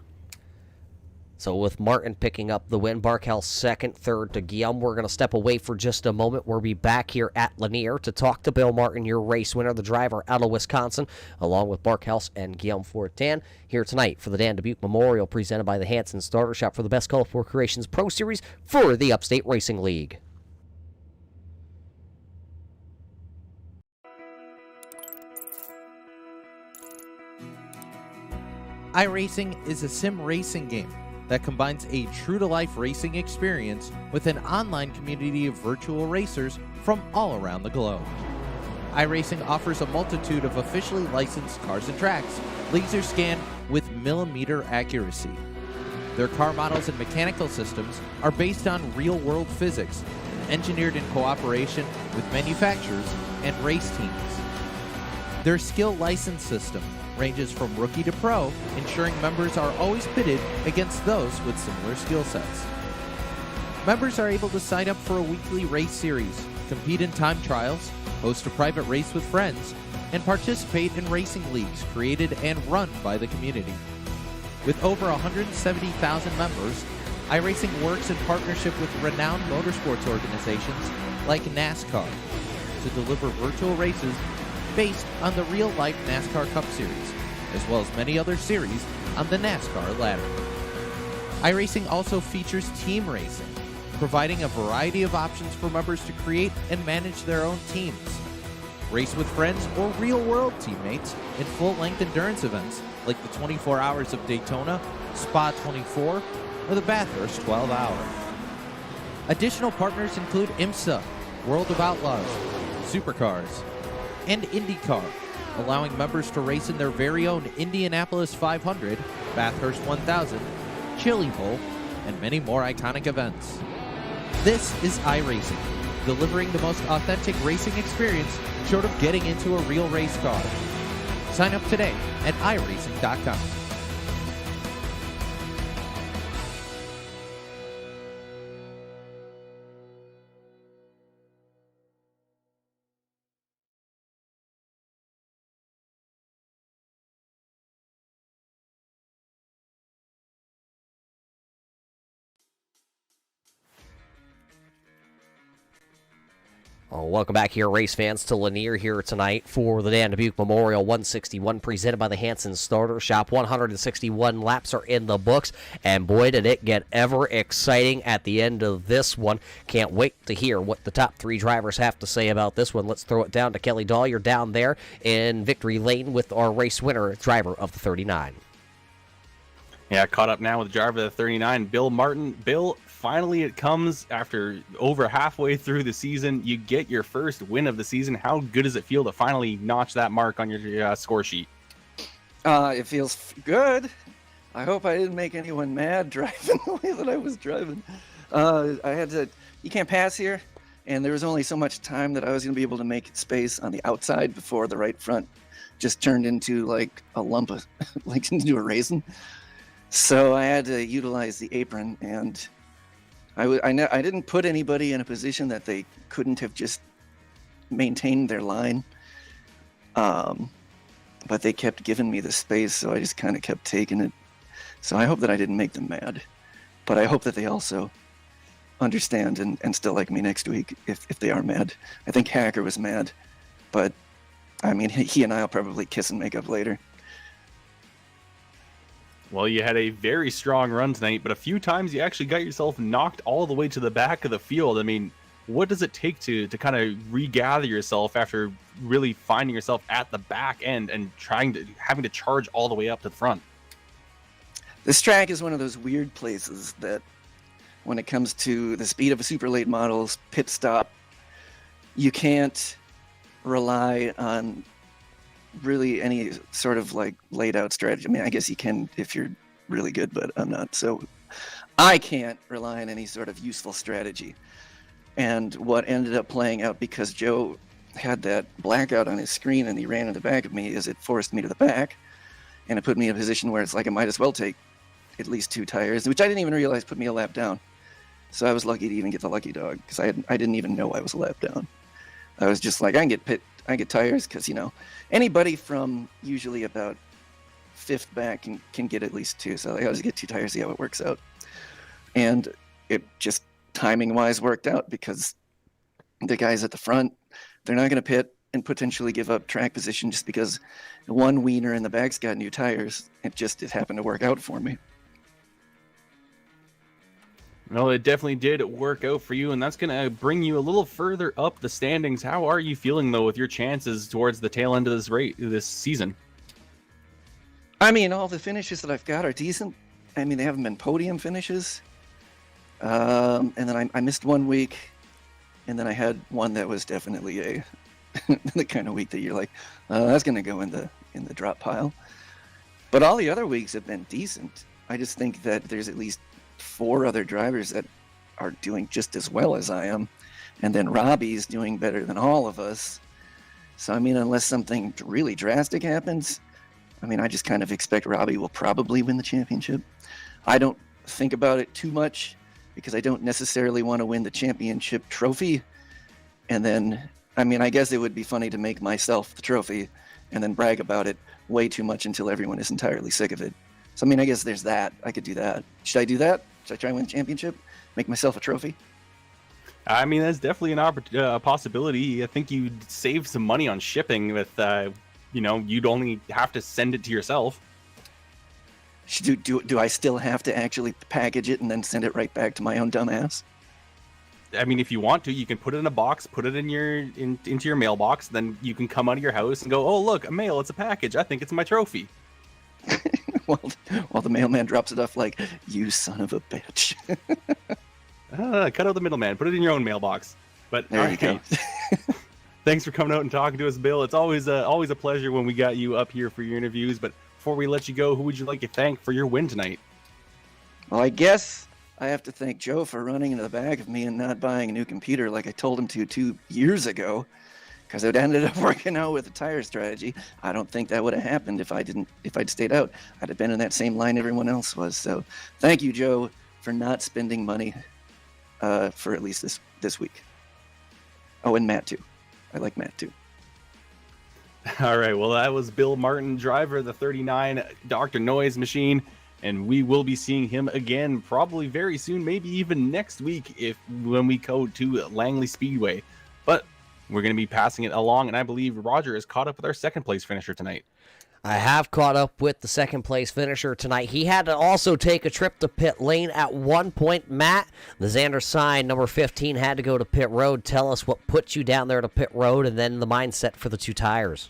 So with Martin picking up the win, Barkhouse 2nd, 3rd to Guillaume. We're going to step away for just a moment. We'll be back here at Lanier to talk to Bill Martin, your race winner, the driver out of Wisconsin, along with Barkhouse and Guillaume Fortin here tonight for the Dan Dubuque Memorial, presented by the Hanson Starter Shop for the Best Colorful Creations Pro Series for the Upstate Racing League. iRacing is a sim racing game that combines a true-to-life racing experience with an online community of virtual racers from all around the globe. iRacing offers a multitude of officially licensed cars and tracks, laser scanned with millimeter accuracy. Their car models and mechanical systems are based on real-world physics, engineered in cooperation with manufacturers and race teams. Their skill license system ranges from rookie to pro, ensuring members are always pitted against those with similar skill sets. Members are able to sign up for a weekly race series, compete in time trials, host a private race with friends, and participate in racing leagues created and run by the community. With over 170,000 members, iRacing works in partnership with renowned motorsports organizations like NASCAR to deliver virtual races based on the real-life NASCAR Cup Series, as well as many other series on the NASCAR ladder. iRacing also features team racing, providing a variety of options for members to create and manage their own teams. Race with friends or real-world teammates in full-length endurance events like the 24 Hours of Daytona, Spa 24, or the Bathurst 12 Hour. Additional partners include IMSA, World of Outlaws, Supercars, and IndyCar, allowing members to race in their very own Indianapolis 500, Bathurst 1000, Chili Bowl, and many more iconic events. This is iRacing, delivering the most authentic racing experience short of getting into a real race car. Sign up today at iRacing.com. Welcome back here, race fans, to Lanier here tonight for the Dan Dubque Memorial 161 presented by the Hanson Starter Shop. 161 laps are in the books, and boy, did it get ever exciting at the end of this one. Can't wait to hear what the top three drivers have to say about this one. Let's throw it down to Kelly Dahlier down there in victory lane with our race winner, driver of the 39. Yeah, caught up now with driver of the 39, Bill Martin. Bill, finally it comes after over halfway through the season. You get your first win of the season. How good does it feel to finally notch that mark on your score sheet? It feels good. I hope I didn't make anyone mad driving the way that I was driving. You can't pass here, and there was only so much time that I was going to be able to make space on the outside before the right front just turned into like a lump of, like into a raisin. So I had to utilize the apron, and I didn't put anybody in a position that they couldn't have just maintained their line. But they kept giving me the space, so I just kind of kept taking it. So I hope that I didn't make them mad. But I hope that they also understand and still like me next week if they are mad. I think Hacker was mad, but I mean, he and I will probably kiss and make up later. Well, you had a very strong run tonight, but a few times you actually got yourself knocked all the way to the back of the field. I mean, what does it take to kind of regather yourself after really finding yourself at the back end and having to charge all the way up to the front? This track is one of those weird places that when it comes to the speed of a super late model's pit stop, you can't rely on really any sort of like laid out strategy. I mean, I guess you can if you're really good, but I'm not. So I can't rely on any sort of useful strategy. And what ended up playing out, because Joe had that blackout on his screen and he ran in the back of me, is it forced me to the back, and it put me in a position where it's like I might as well take at least 2 tires, which I didn't even realize put me a lap down. So I was lucky to even get the lucky dog, because I didn't even know I was a lap down. I was just like, I can get tires, because, you know, anybody from usually about 5th back can get at least 2. So I always get 2 tires, see how it works out. And it just timing-wise worked out, because the guys at the front, they're not going to pit and potentially give up track position just because one wiener in the back's got new tires. It happened to work out for me. Well, it definitely did work out for you, and that's going to bring you a little further up the standings. How are you feeling, though, with your chances towards the tail end of this season? I mean, all the finishes that I've got are decent. I mean, they haven't been podium finishes. And then I missed 1 week, and then I had one that was definitely the kind of week that you're like, that's going to go in the drop pile. But all the other weeks have been decent. I just think that there's at least 4 other drivers that are doing just as well as I am, and then Robbie's doing better than all of us. So I mean, unless something really drastic happens, I mean, I just kind of expect Robbie will probably win the championship. I don't think about it too much, because I don't necessarily want to win the championship trophy. And then, I mean, I guess it would be funny to make myself the trophy and then brag about it way too much until everyone is entirely sick of it. So, I mean, I guess there's that. I could do that. Should I do that? Should I try and win the championship? Make myself a trophy? I mean, that's definitely a possibility. I think you'd save some money on shipping with, you'd only have to send it to yourself. Do I still have to actually package it and then send it right back to my own dumbass? I mean, if you want to, you can put it in a box, put it in into your mailbox. Then you can come out of your house and go, "Oh, look, a mail! It's a package. I think it's my trophy." While the mailman drops it off, like, "You son of a bitch." Cut out the middleman. Put it in your own mailbox. But There you go. Thanks for coming out and talking to us, Bill. It's always a pleasure when we got you up here for your interviews. But before we let you go, who would you like to thank for your win tonight? Well, I guess I have to thank Joe for running into the back of me and not buying a new computer like I told him to 2 years ago, because it ended up working out with the tire strategy. I don't think that would have happened if I'd stayed out. I'd have been in that same line everyone else was. So thank you, Joe, for not spending money for at least this week. Oh, and Matt too. I like Matt too. All right, well, that was Bill Martin, driver of the 39 Dr. Noise machine, and we will be seeing him again probably very soon, maybe even next week when we go to Langley Speedway. But we're going to be passing it along, and I believe Roger is caught up with our second place finisher tonight. I have caught up with the second place finisher tonight. He had to also take a trip to pit lane at one point. Matt, the Xander sign, number 15, had to go to pit road. Tell us what put you down there to pit road and then the mindset for the 2 tires.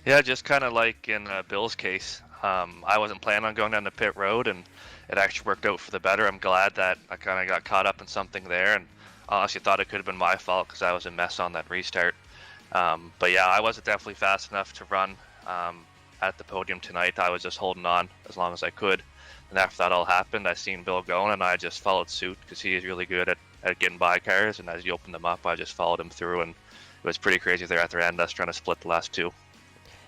Yeah, just kind of like in Bill's case. I wasn't planning on going down the pit road, and it actually worked out for the better. I'm glad that I kind of got caught up in something there, and honestly thought it could have been my fault because I was a mess on that restart. But yeah, I wasn't definitely fast enough to run at the podium tonight. I was just holding on as long as I could. And after that all happened, I seen Bill going, and I just followed suit because he is really good at getting by cars. And as he opened them up, I just followed him through, and it was pretty crazy there at the end, us trying to split the last 2.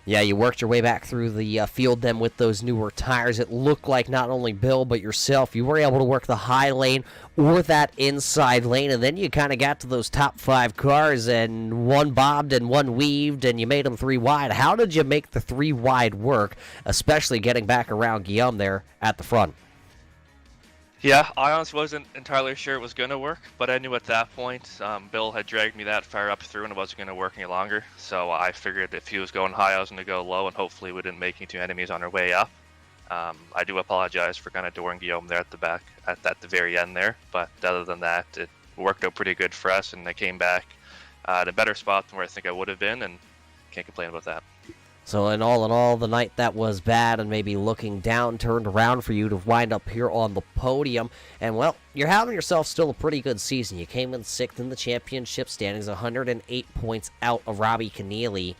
Yeah, you worked your way back through the field then with those newer tires. It looked like not only Bill, but yourself, you were able to work the high lane or that inside lane, and then you kind of got to those top 5 cars, and one bobbed and one weaved, and you made them 3 wide. How did you make the 3 wide work, especially getting back around Guillaume there at the front? Yeah, I honestly wasn't entirely sure it was going to work, but I knew at that point Bill had dragged me that far up through and it wasn't going to work any longer. So I figured if he was going high, I was going to go low, and hopefully we didn't make any 2 enemies on our way up. I do apologize for kind of dooring Guillaume there at the back, at the very end there, but other than that, it worked out pretty good for us, and I came back at a better spot than where I think I would have been, and can't complain about that. So in all, the night that was bad and maybe looking down turned around for you to wind up here on the podium. And, well, you're having yourself still a pretty good season. You came in 6th in the championship standings, 108 points out of Robbie Keneally.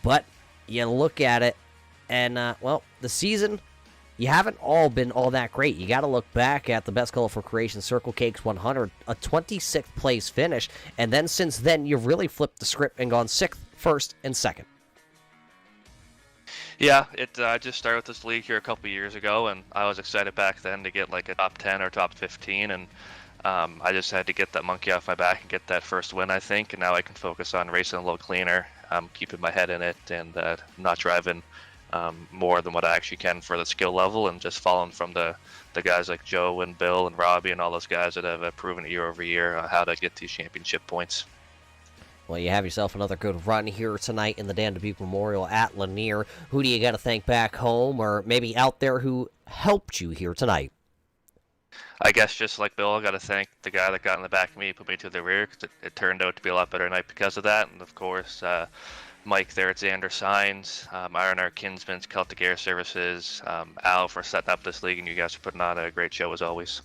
But you look at it, and, well, the season, you haven't all been all that great. You got to look back at the Best Colorful Creation Circle Cakes 100, a 26th place finish. And then since then, you've really flipped the script and gone 6th, 1st, and 2nd. Yeah, I just started with this league here a couple years ago, and I was excited back then to get like a top 10 or top 15, and I just had to get that monkey off my back and get that first win, I think, and now I can focus on racing a little cleaner, keeping my head in it, and not driving more than what I actually can for the skill level, and just following from the guys like Joe and Bill and Robbie and all those guys that have proven year over year how to get these championship points. Well, you have yourself another good run here tonight in the Dan Dubque Memorial at Lanier. Who do you got to thank back home or maybe out there who helped you here tonight? I guess just like Bill, I got to thank the guy that got in the back of me, put me to the rear, because it turned out to be a lot better night because of that. And, of course, Mike there at Xander Signs, R&R Kinsman's Celtic Air Services, Al for setting up this league, and you guys are putting on a great show as always.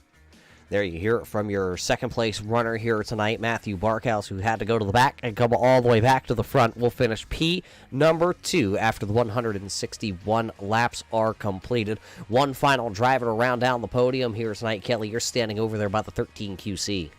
There you hear it from your second place runner here tonight, Matthew Barkhouse, who had to go to the back and come all the way back to the front. Will finish P number 2 after the 161 laps are completed. One final driver to round down the podium here tonight. Kelly, you're standing over there by the 13 QC.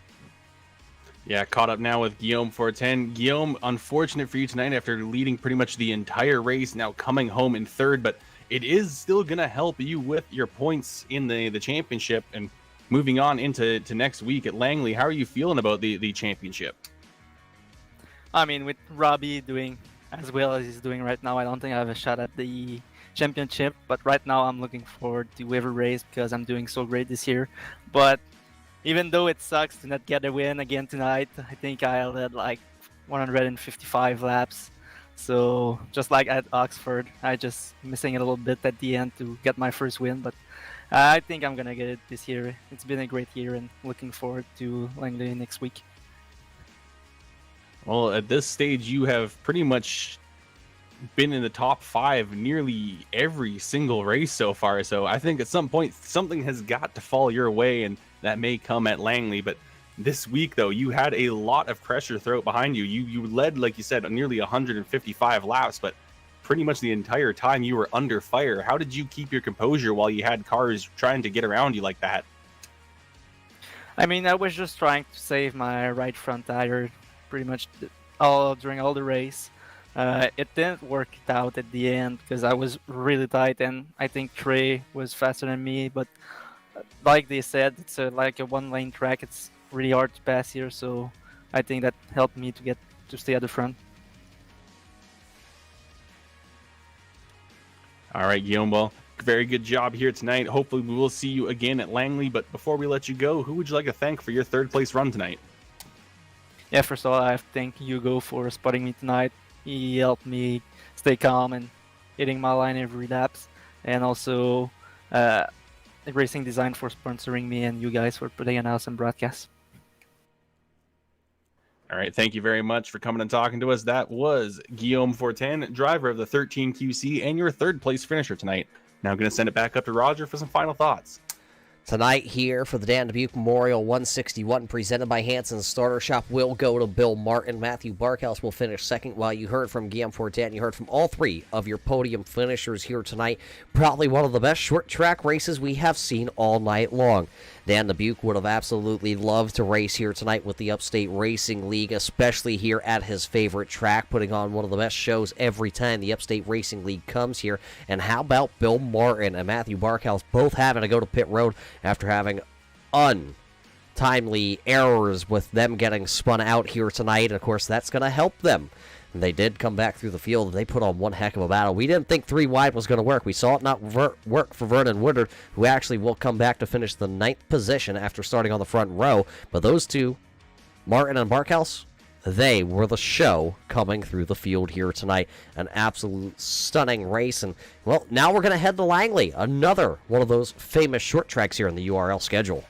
Yeah, caught up now with Guillaume 410. Guillaume, unfortunate for you tonight after leading pretty much the entire race, now coming home in 3rd, but it is still going to help you with your points in the championship. And moving on into next week at Langley, how are you feeling about the championship? I mean, with Robbie doing as well as he's doing right now, I don't think I have a shot at the championship. But right now, I'm looking forward to every race because I'm doing so great this year. But even though it sucks to not get a win again tonight, I think I led like 155 laps. So just like at Oxford, I just missing it a little bit at the end to get my first win, but I think I'm gonna get it this year. It's been a great year, and looking forward to Langley next week. Well, at this stage, you have pretty much been in the top 5 nearly every single race so far. So I think at some point something has got to fall your way, and that may come at Langley. But this week, though, you had a lot of pressure thrown behind you. You led, like you said, nearly 155 laps, but pretty much the entire time you were under fire. How did you keep your composure while you had cars trying to get around you like that? I mean, I was just trying to save my right front tire pretty much during all the race. It didn't work out at the end because I was really tight, and I think Trey was faster than me. But like they said, it's like a one-lane track. It's really hard to pass here, so I think that helped me to stay at the front. All right, Guillaume. Well, very good job here tonight. Hopefully we will see you again at Langley. But before we let you go, who would you like to thank for your third place run tonight? Yeah, first of all, I have to thank Hugo for spotting me tonight. He helped me stay calm and hitting my line every laps, and also Racing Design for sponsoring me, and you guys for putting an awesome broadcast. All right, thank you very much for coming and talking to us. That was Guillaume Fortin, driver of the 13 QC and your third place finisher tonight. Now I'm going to send it back up to Roger for some final thoughts. Tonight here for the Dan Dubque Memorial 161 presented by Hanson Starter Shop will go to Bill Martin. Matthew Barkhouse will finish second, while you heard from Guillaume Fortin. You heard from all 3 of your podium finishers here tonight. Probably one of the best short track races we have seen all night long. Dan Dubque would have absolutely loved to race here tonight with the Upstate Racing League, especially here at his favorite track, putting on one of the best shows every time the Upstate Racing League comes here. And how about Bill Martin and Matthew Barkhouse both having to go to pit road after having untimely errors with them getting spun out here tonight? And of course, that's going to help them. And they did come back through the field, and they put on one heck of a battle. We didn't think 3 wide was going to work. We saw it not work for Vernon Woodard, who actually will come back to finish the 9th position after starting on the front row. But those two, Martin and Barkhouse, they were the show coming through the field here tonight. An absolute stunning race. And, well, now we're going to head to Langley, another one of those famous short tracks here in the URL schedule.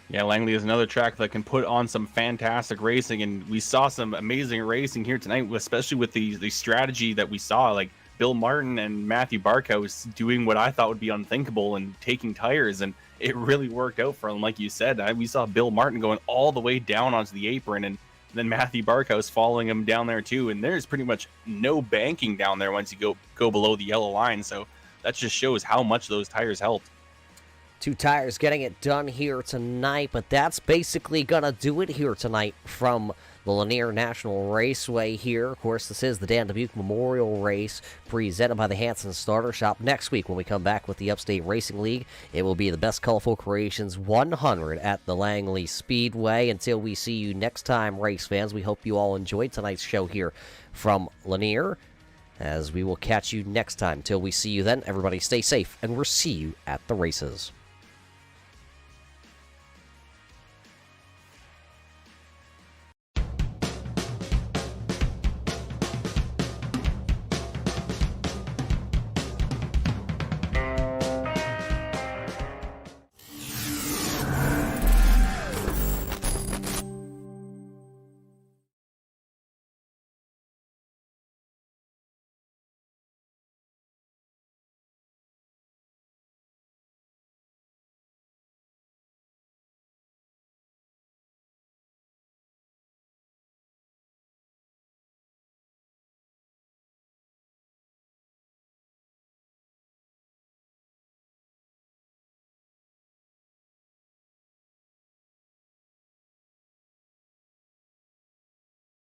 Yeah, Langley is another track that can put on some fantastic racing, and we saw some amazing racing here tonight, especially with the strategy that we saw, like Bill Martin and Matthew Barkhouse doing what I thought would be unthinkable and taking tires, and it really worked out for them. Like you said, we saw Bill Martin going all the way down onto the apron, and then Matthew Barkhouse following him down there too, and there's pretty much no banking down there once you go below the yellow line, so that just shows how much those tires helped. 2 tires getting it done here tonight, but that's basically gonna do it here tonight from the Lanier National Raceway here. Of course, this is the Dan Dubque Memorial Race presented by the Hanson Starter Shop. Next week, when we come back with the Upstate Racing League, it will be the Best Colorful Creations 100 at the Langley Speedway. Until we see you next time, race fans, we hope you all enjoyed tonight's show here from Lanier, as we will catch you next time. Till we see you then, everybody stay safe, and we'll see you at the races.